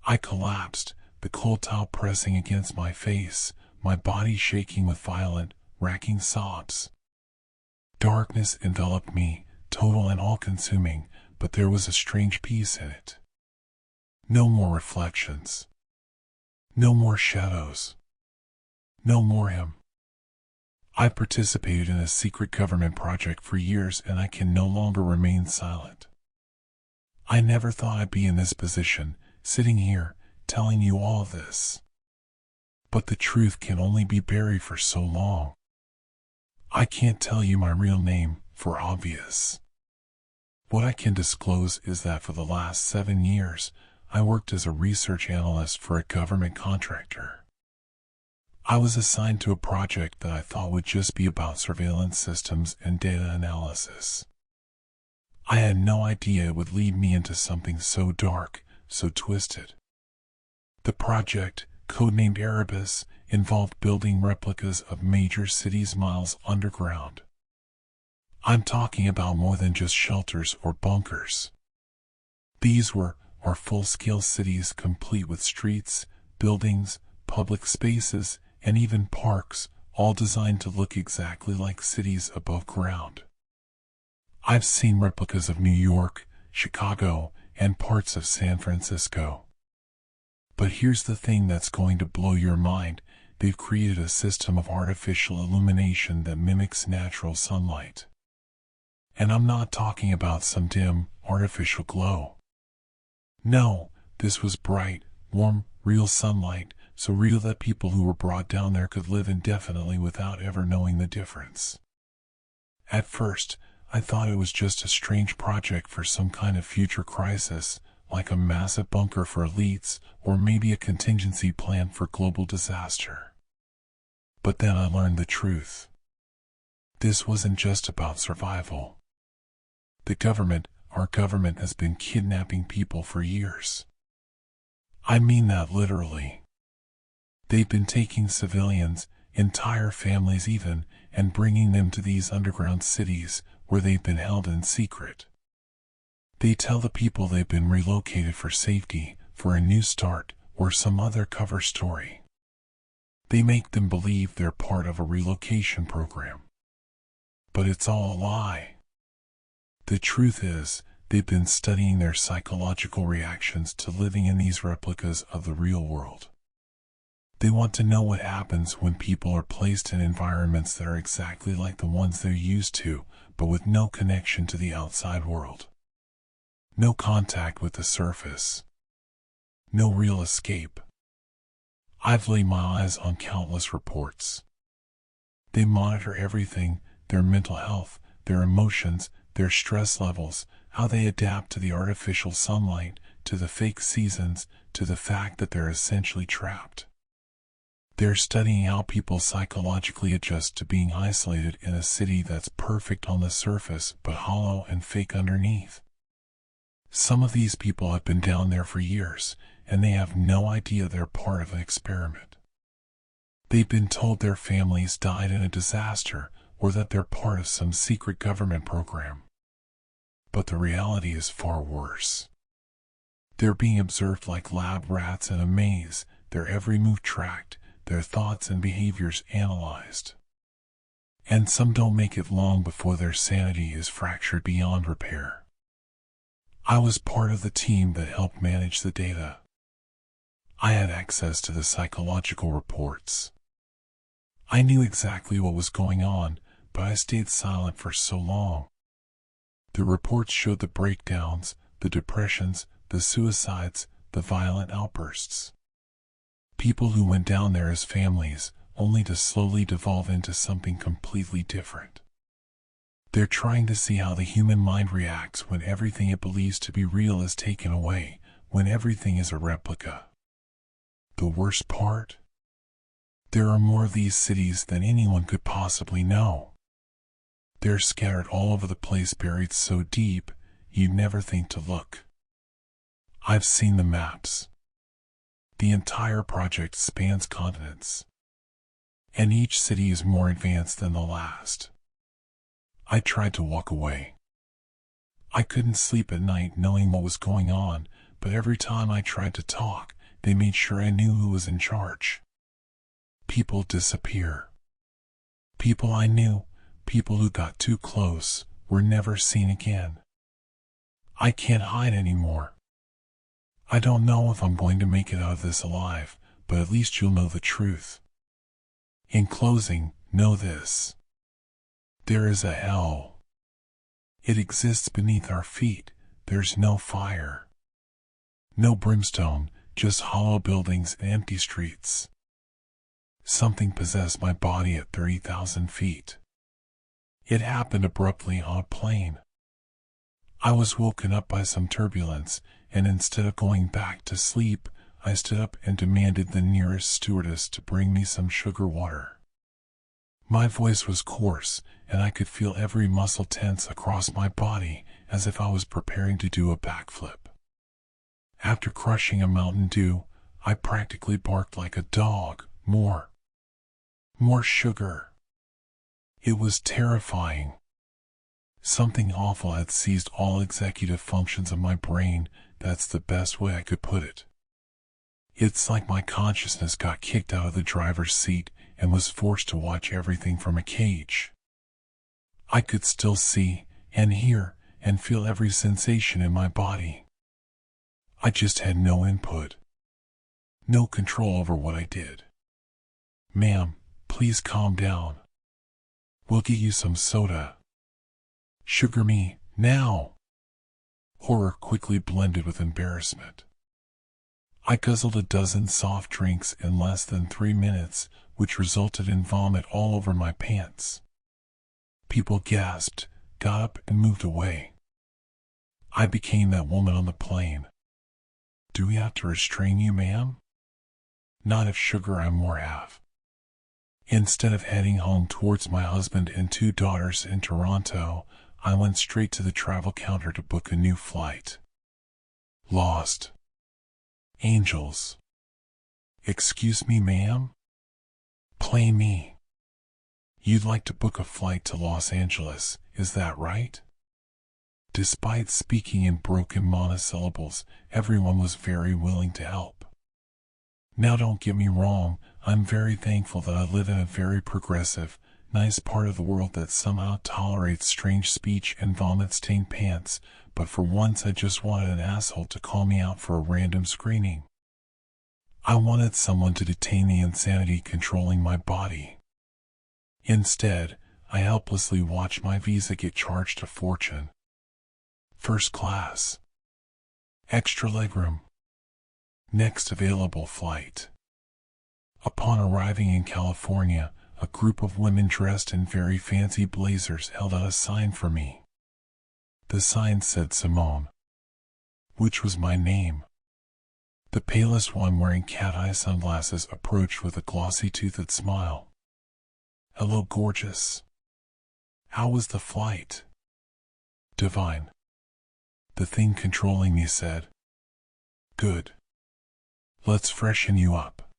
I collapsed, the cold towel pressing against my face, my body shaking with violent, racking sobs. Darkness enveloped me, total and all-consuming, but there was a strange peace in it. No more reflections. No more shadows. No more him. I participated in a secret government project for years and I can no longer remain silent. I never thought I'd be in this position, sitting here, telling you all this. But the truth can only be buried for so long. I can't tell you my real name, for obvious. What I can disclose is that for the last 7 years, I worked as a research analyst for a government contractor. I was assigned to a project that I thought would just be about surveillance systems and data analysis. I had no idea it would lead me into something so dark, so twisted. The project, codenamed Erebus, involved building replicas of major cities miles underground. I'm talking about more than just shelters or bunkers. These were full-scale cities complete with streets, buildings, public spaces, and even parks, all designed to look exactly like cities above ground. I've seen replicas of New York, Chicago, and parts of San Francisco. But here's the thing that's going to blow your mind. They've created a system of artificial illumination that mimics natural sunlight. And I'm not talking about some dim, artificial glow. No, this was bright, warm, real sunlight, so real that people who were brought down there could live indefinitely without ever knowing the difference. At first, I thought it was just a strange project for some kind of future crisis, like a massive bunker for elites, or maybe a contingency plan for global disaster. But then I learned the truth. This wasn't just about survival. Our government has been kidnapping people for years. I mean that literally. They've been taking civilians, entire families even, and bringing them to these underground cities where they've been held in secret. They tell the people they've been relocated for safety, for a new start, or some other cover story. They make them believe they're part of a relocation program. But it's all a lie. The truth is, they've been studying their psychological reactions to living in these replicas of the real world. They want to know what happens when people are placed in environments that are exactly like the ones they're used to, but with no connection to the outside world. No contact with the surface. No real escape. I've laid my eyes on countless reports. They monitor everything, their mental health, their emotions, their stress levels, how they adapt to the artificial sunlight, to the fake seasons, to the fact that they're essentially trapped. They're studying how people psychologically adjust to being isolated in a city that's perfect on the surface but hollow and fake underneath. Some of these people have been down there for years, and they have no idea they're part of an experiment. They've been told their families died in a disaster, or that they're part of some secret government program. But the reality is far worse. They're being observed like lab rats in a maze, their every move tracked, their thoughts and behaviors analyzed. And some don't make it long before their sanity is fractured beyond repair. I was part of the team that helped manage the data. I had access to the psychological reports. I knew exactly what was going on, but I stayed silent for so long. The reports showed the breakdowns, the depressions, the suicides, the violent outbursts. People who went down there as families, only to slowly devolve into something completely different. They're trying to see how the human mind reacts when everything it believes to be real is taken away, when everything is a replica. The worst part? There are more of these cities than anyone could possibly know. They're scattered all over the place, buried so deep, you'd never think to look. I've seen the maps. The entire project spans continents. And each city is more advanced than the last. I tried to walk away. I couldn't sleep at night knowing what was going on, but every time I tried to talk, they made sure I knew who was in charge. People disappear. People I knew, people who got too close, were never seen again. I can't hide anymore. I don't know if I'm going to make it out of this alive, but at least you'll know the truth. In closing, know this. There is a hell. It exists beneath our feet. There's no fire. No brimstone, just hollow buildings and empty streets. Something possessed my body at 30,000 feet. It happened abruptly on a plane. I was woken up by some turbulence, and instead of going back to sleep, I stood up and demanded the nearest stewardess to bring me some sugar water. My voice was coarse, and I could feel every muscle tense across my body, as if I was preparing to do a backflip. After crushing a Mountain Dew, I practically barked like a dog. More sugar. It was terrifying. Something awful had seized all executive functions of my brain. That's the best way I could put it. It's like my consciousness got kicked out of the driver's seat and was forced to watch everything from a cage. I could still see and hear and feel every sensation in my body. I just had no input. No control over what I did. Ma'am, please calm down. We'll get you some soda. Sugar me, now. Horror quickly blended with embarrassment. I guzzled a dozen soft drinks in less than 3 minutes, which resulted in vomit all over my pants. People gasped, got up, and moved away. I became that woman on the plane. Do we have to restrain you, ma'am? Not if sugar I more have. Instead of heading home towards my husband and 2 daughters in Toronto, I went straight to the travel counter to book a new flight. Lost. Angels. Excuse me, ma'am? Play me. You'd like to book a flight to Los Angeles, is that right? Despite speaking in broken monosyllables, everyone was very willing to help. Now don't get me wrong, I'm very thankful that I live in a very progressive, nice part of the world that somehow tolerates strange speech and vomit-stained pants, but for once I just wanted an asshole to call me out for a random screening. I wanted someone to detain the insanity controlling my body. Instead, I helplessly watched my visa get charged a fortune. First class. Extra legroom. Next available flight. Upon arriving in California, a group of women dressed in very fancy blazers held out a sign for me. The sign said Simone, which was my name. The palest one, wearing cat-eye sunglasses, approached with a glossy-toothed smile. Hello, gorgeous. How was the flight? Divine. The thing controlling me said. Good. Let's freshen you up.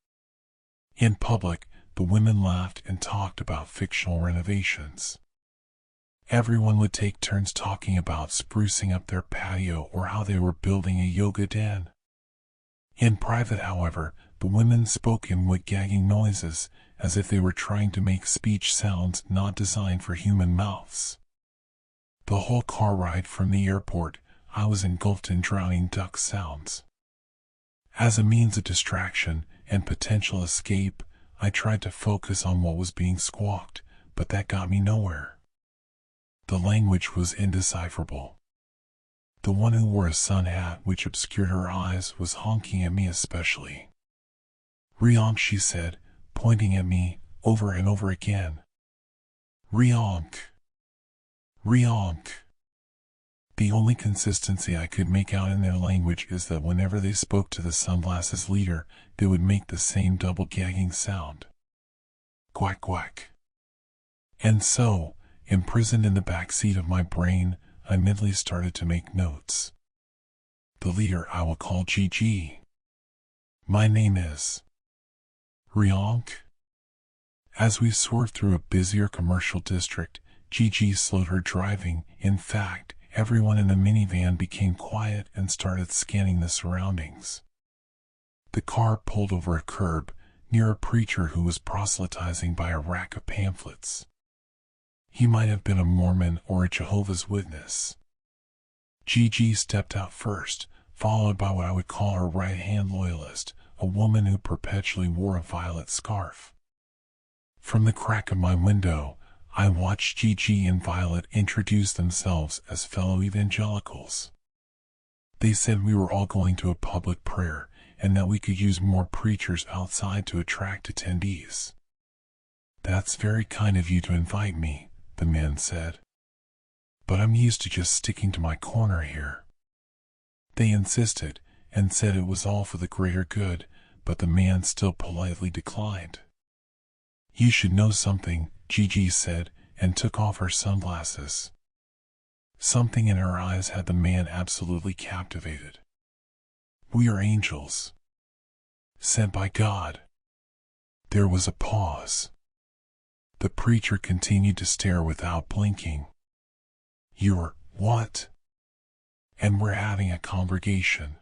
In public, the women laughed and talked about fictional renovations. Everyone would take turns talking about sprucing up their patio or how they were building a yoga den. In private, however, the women spoke in gagging noises, as if they were trying to make speech sounds not designed for human mouths. The whole car ride from the airport, I was engulfed in drowning duck sounds. As a means of distraction and potential escape, I tried to focus on what was being squawked, but that got me nowhere. The language was indecipherable. The one who wore a sun hat which obscured her eyes was honking at me especially. Rionk, she said, pointing at me over and over again. Rionk. Rionk. The only consistency I could make out in their language is that whenever they spoke to the sunglasses leader, they would make the same double gagging sound. Quack quack. And so, imprisoned in the back seat of my brain, I mentally started to make notes. The leader I will call GG. My name is Rionk. As we swerved through a busier commercial district, GG slowed her driving. In fact, everyone in the minivan became quiet and started scanning the surroundings. The car pulled over a curb, near a preacher who was proselytizing by a rack of pamphlets. He might have been a Mormon or a Jehovah's Witness. GG stepped out first, followed by what I would call her right-hand loyalist, a woman who perpetually wore a violet scarf. From the crack of my window, I watched GG and Violet introduce themselves as fellow evangelicals. They said we were all going to a public prayer, and that we could use more preachers outside to attract attendees. That's very kind of you to invite me, the man said. But I'm used to just sticking to my corner here. They insisted, and said it was all for the greater good, but the man still politely declined. You should know something, GG said, and took off her sunglasses. Something in her eyes had the man absolutely captivated. "We are angels, sent by God." There was a pause. The preacher continued to stare without blinking. "You're what?" "And we're having a congregation."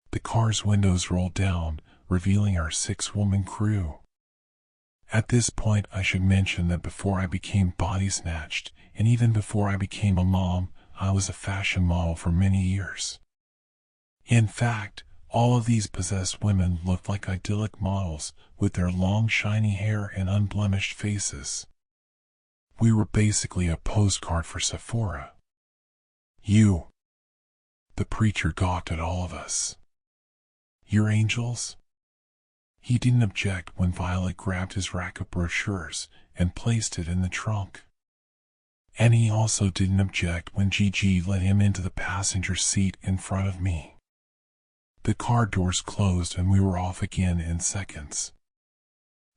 The car's windows rolled down, revealing our 6-woman crew. At this point, I should mention that before I became body snatched, and even before I became a mom, I was a fashion model for many years. In fact, all of these possessed women looked like idyllic models, with their long shiny hair and unblemished faces. We were basically a postcard for Sephora. "You." The preacher gawked at all of us. "You're angels?" He didn't object when Violet grabbed his rack of brochures and placed it in the trunk. And he also didn't object when Gigi let him into the passenger seat in front of me. The car doors closed and we were off again in seconds.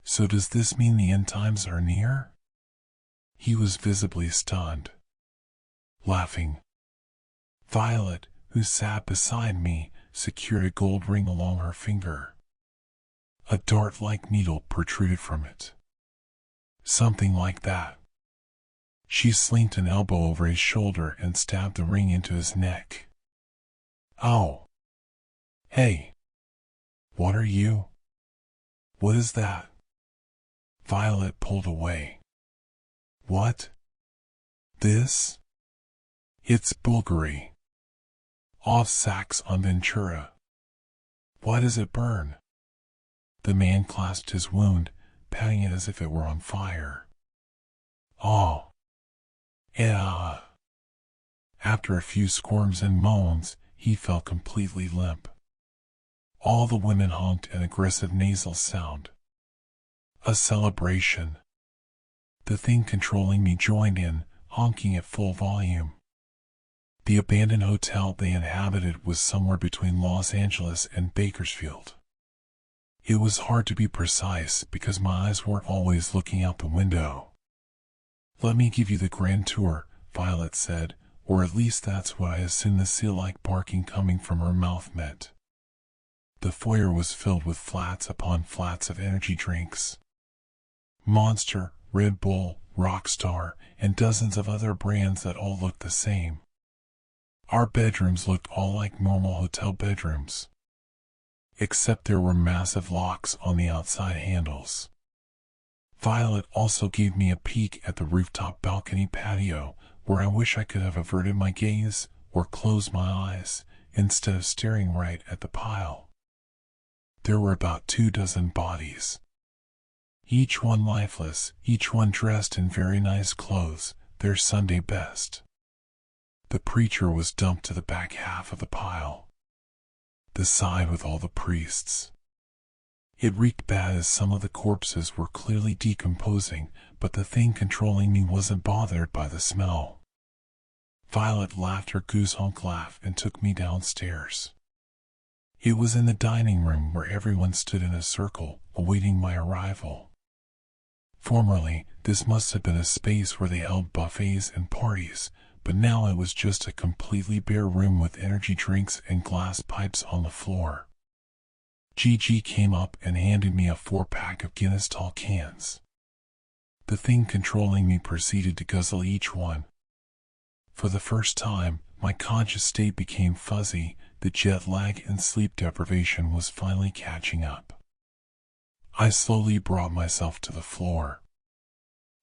"So does this mean the end times are near?" He was visibly stunned. Laughing. Violet, who sat beside me, secured a gold ring along her finger. A dart-like needle protruded from it. "Something like that." She slinked an elbow over his shoulder and stabbed the ring into his neck. "Oh. Hey. What are you? What is that?" Violet pulled away. "What? This? It's Bulgari. Off Sax on Ventura." "Why does it burn?" The man clasped his wound, patting it as if it were on fire. "Oh. Yeah." After a few squirms and moans, he felt completely limp. All the women honked an aggressive nasal sound. A celebration. The thing controlling me joined in, honking at full volume. The abandoned hotel they inhabited was somewhere between Los Angeles and Bakersfield. It was hard to be precise because my eyes weren't always looking out the window. "Let me give you the grand tour," Violet said, or at least that's what I assumed the seal-like barking coming from her mouth meant. The foyer was filled with flats upon flats of energy drinks. Monster, Red Bull, Rockstar, and dozens of other brands that all looked the same. Our bedrooms looked all like normal hotel bedrooms. Except there were massive locks on the outside handles. Violet also gave me a peek at the rooftop balcony patio, where I wish I could have averted my gaze or closed my eyes, instead of staring right at the pile. There were about 24 bodies. Each one lifeless, each one dressed in very nice clothes, their Sunday best. The preacher was dumped to the back half of the pile. The side with all the priests. It reeked bad as some of the corpses were clearly decomposing, but the thing controlling me wasn't bothered by the smell. Violet laughed her goose-honk laugh and took me downstairs. It was in the dining room where everyone stood in a circle, awaiting my arrival. Formerly, this must have been a space where they held buffets and parties, but now it was just a completely bare room with energy drinks and glass pipes on the floor. Gigi came up and handed me a 4-pack of Guinness tall cans. The thing controlling me proceeded to guzzle each one. For the first time, my conscious state became fuzzy. The jet lag and sleep deprivation was finally catching up. I slowly brought myself to the floor.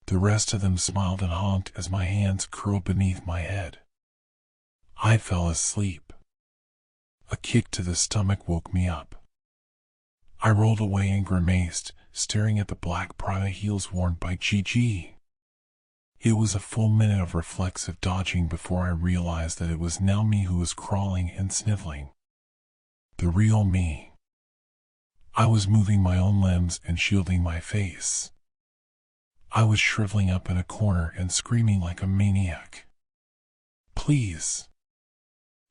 The rest of them smiled and honked as my hands curled beneath my head. I fell asleep. A kick to the stomach woke me up. I rolled away and grimaced, staring at the black Prada heels worn by Gigi. It was a full minute of reflexive dodging before I realized that it was now me who was crawling and sniveling. The real me. I was moving my own limbs and shielding my face. I was shriveling up in a corner and screaming like a maniac. "Please.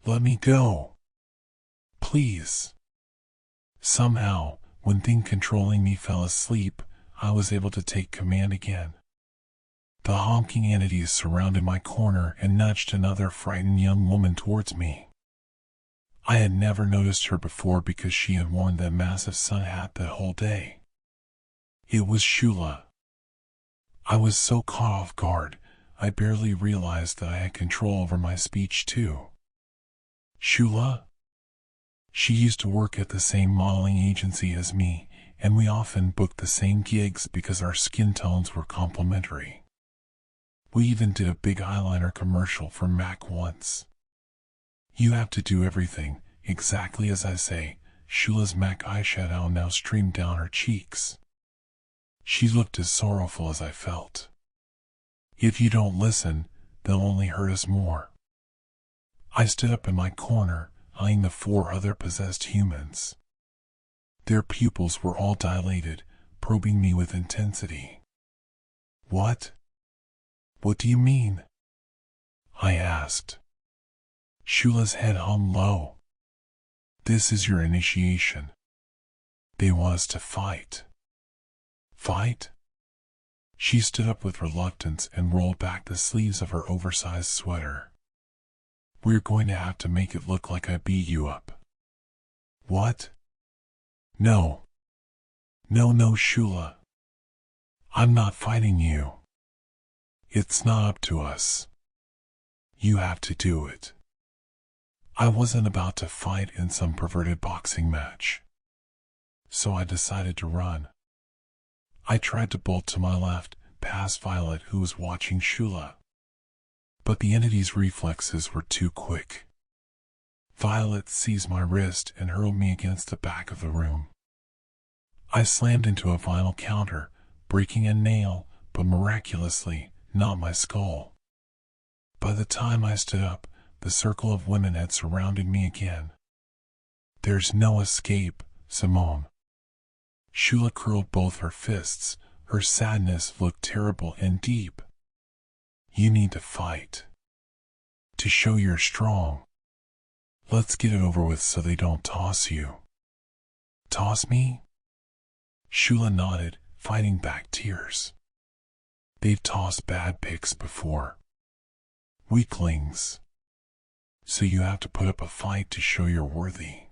Let me go. Please." Somehow, when thing controlling me fell asleep, I was able to take command again. The honking entities surrounded my corner and nudged another frightened young woman towards me. I had never noticed her before because she had worn that massive sun hat that whole day. It was Shula. I was so caught off guard, I barely realized that I had control over my speech too. Shula? She used to work at the same modeling agency as me, and we often booked the same gigs because our skin tones were complementary. We even did a big eyeliner commercial for Mac once. You have to do everything, exactly as I say. Shula's MAC eyeshadow now streamed down her cheeks. She looked as sorrowful as I felt. If you don't listen, they'll only hurt us more. I stood up in my corner, eyeing the 4 other possessed humans. Their pupils were all dilated, probing me with intensity. What? What do you mean? I asked. Shula's head hung low. This is your initiation. They want us to fight. Fight? She stood up with reluctance and rolled back the sleeves of her oversized sweater. We're going to have to make it look like I beat you up. What? No. No, Shula. I'm not fighting you. It's not up to us. You have to do it. I wasn't about to fight in some perverted boxing match. So I decided to run. I tried to bolt to my left, past Violet who was watching Shula. But the entity's reflexes were too quick. Violet seized my wrist and hurled me against the back of the room. I slammed into a vinyl counter, breaking a nail, but miraculously, not my skull. By the time I stood up, the circle of women had surrounded me again. There's no escape, Simone. Shula curled both her fists. Her sadness looked terrible and deep. You need to fight. To show you're strong. Let's get it over with so they don't toss you. Toss me? Shula nodded, fighting back tears. They've tossed bad pics before. Weaklings. So you have to put up a fight to show you're worthy.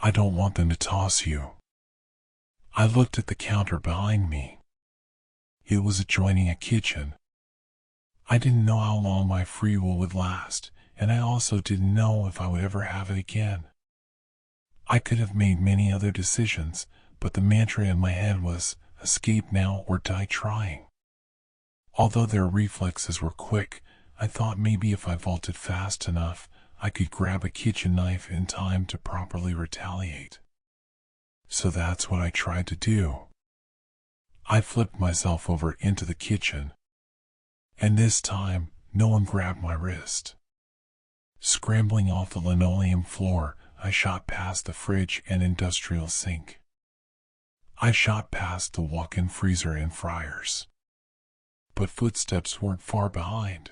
I don't want them to toss you. I looked at the counter behind me. It was adjoining a kitchen. I didn't know how long my free will would last, and I also didn't know if I would ever have it again. I could have made many other decisions, but the mantra in my head was, escape now or die trying. Although their reflexes were quick, I thought maybe if I vaulted fast enough, I could grab a kitchen knife in time to properly retaliate. So that's what I tried to do. I flipped myself over into the kitchen. And this time, no one grabbed my wrist. Scrambling off the linoleum floor, I shot past the fridge and industrial sink. I shot past the walk-in freezer and fryers. But footsteps weren't far behind.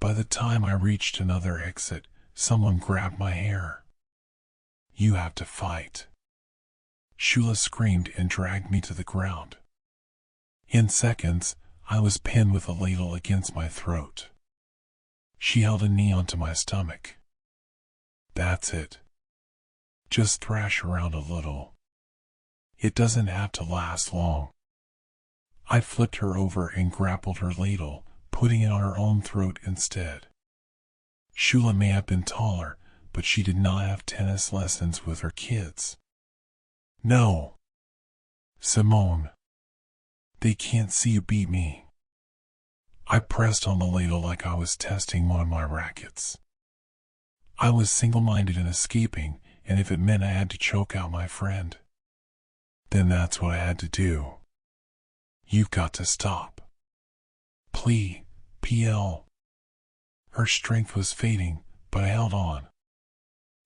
By the time I reached another exit, someone grabbed my hair. You have to fight. Shula screamed and dragged me to the ground. In seconds, I was pinned with a ladle against my throat. She held a knee onto my stomach. That's it. Just thrash around a little. It doesn't have to last long. I flipped her over and grappled her ladle, putting it on her own throat instead. Shula may have been taller, but she did not have tennis lessons with her kids. No. Simone. They can't see you beat me. I pressed on the ladle like I was testing one of my rackets. I was single-minded in escaping, and if it meant I had to choke out my friend, then that's what I had to do. You've got to stop. PL. Her strength was fading, but I held on.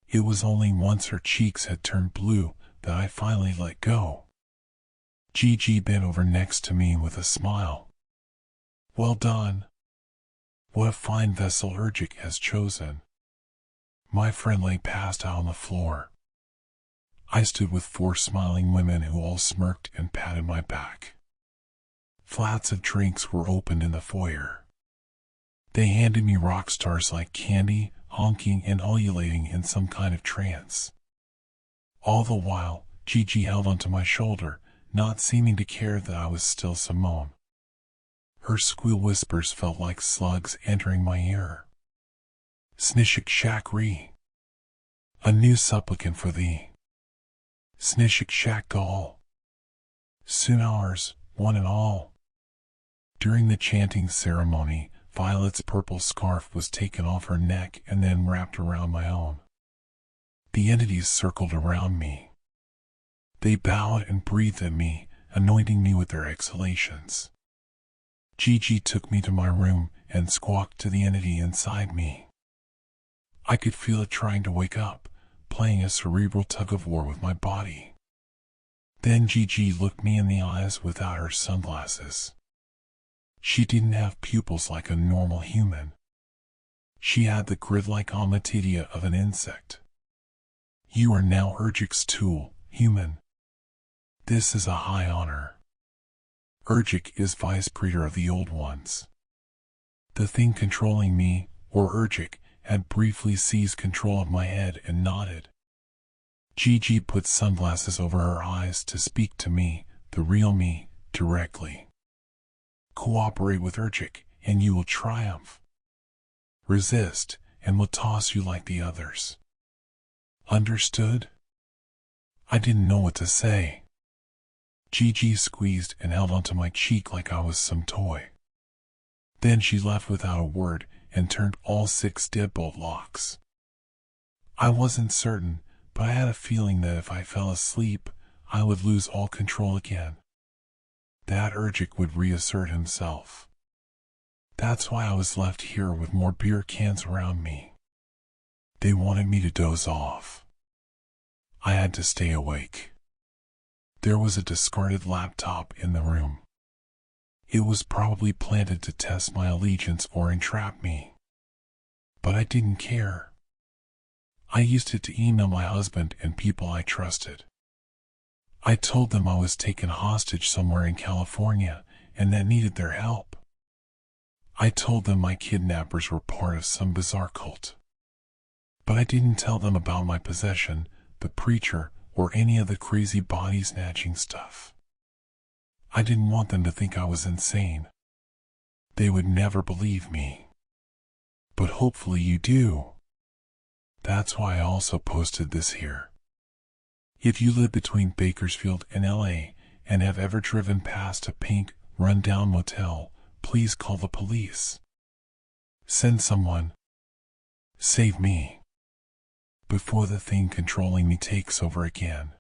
It was only once her cheeks had turned blue that I finally let go. Gigi bent over next to me with a smile. Well done. What a fine vessel Urgic has chosen. My friend lay passed out on the floor. I stood with 4 smiling women who all smirked and patted my back. Flats of drinks were opened in the foyer. They handed me rock stars like candy, honking and ululating in some kind of trance. All the while, Gigi held onto my shoulder, not seeming to care that I was still Simone. Her squeal whispers felt like slugs entering my ear. Snishik Shak Re. A new supplicant for thee. Snishik Shak Gal. Soon ours, one and all. During the chanting ceremony, Violet's purple scarf was taken off her neck and then wrapped around my own. The entities circled around me. They bowed and breathed at me, anointing me with their exhalations. Gigi took me to my room and squawked to the entity inside me. I could feel it trying to wake up, playing a cerebral tug-of-war with my body. Then Gigi looked me in the eyes without her sunglasses. She didn't have pupils like a normal human. She had the grid-like ommatidia of an insect. You are now Urgic's tool, human. This is a high honor. Urgic is vice-breeder of the Old Ones. The thing controlling me, or Urgic, had briefly seized control of my head and nodded. Gigi put sunglasses over her eyes to speak to me, the real me, directly. Cooperate with Urgic, and you will triumph. Resist, and we'll toss you like the others. Understood? I didn't know what to say. Gigi squeezed and held onto my cheek like I was some toy. Then she left without a word and turned all 6 deadbolt locks. I wasn't certain, but I had a feeling that if I fell asleep, I would lose all control again. That Urgic would reassert himself. That's why I was left here with more beer cans around me. They wanted me to doze off. I had to stay awake. There was a discarded laptop in the room. It was probably planted to test my allegiance or entrap me. But I didn't care. I used it to email my husband and people I trusted. I told them I was taken hostage somewhere in California and that needed their help. I told them my kidnappers were part of some bizarre cult. But I didn't tell them about my possession, the preacher, or any of the crazy body-snatching stuff. I didn't want them to think I was insane. They would never believe me. But hopefully you do. That's why I also posted this here. If you live between Bakersfield and LA and have ever driven past a pink, run-down motel, please call the police. Send someone. Save me. Before the thing controlling me takes over again.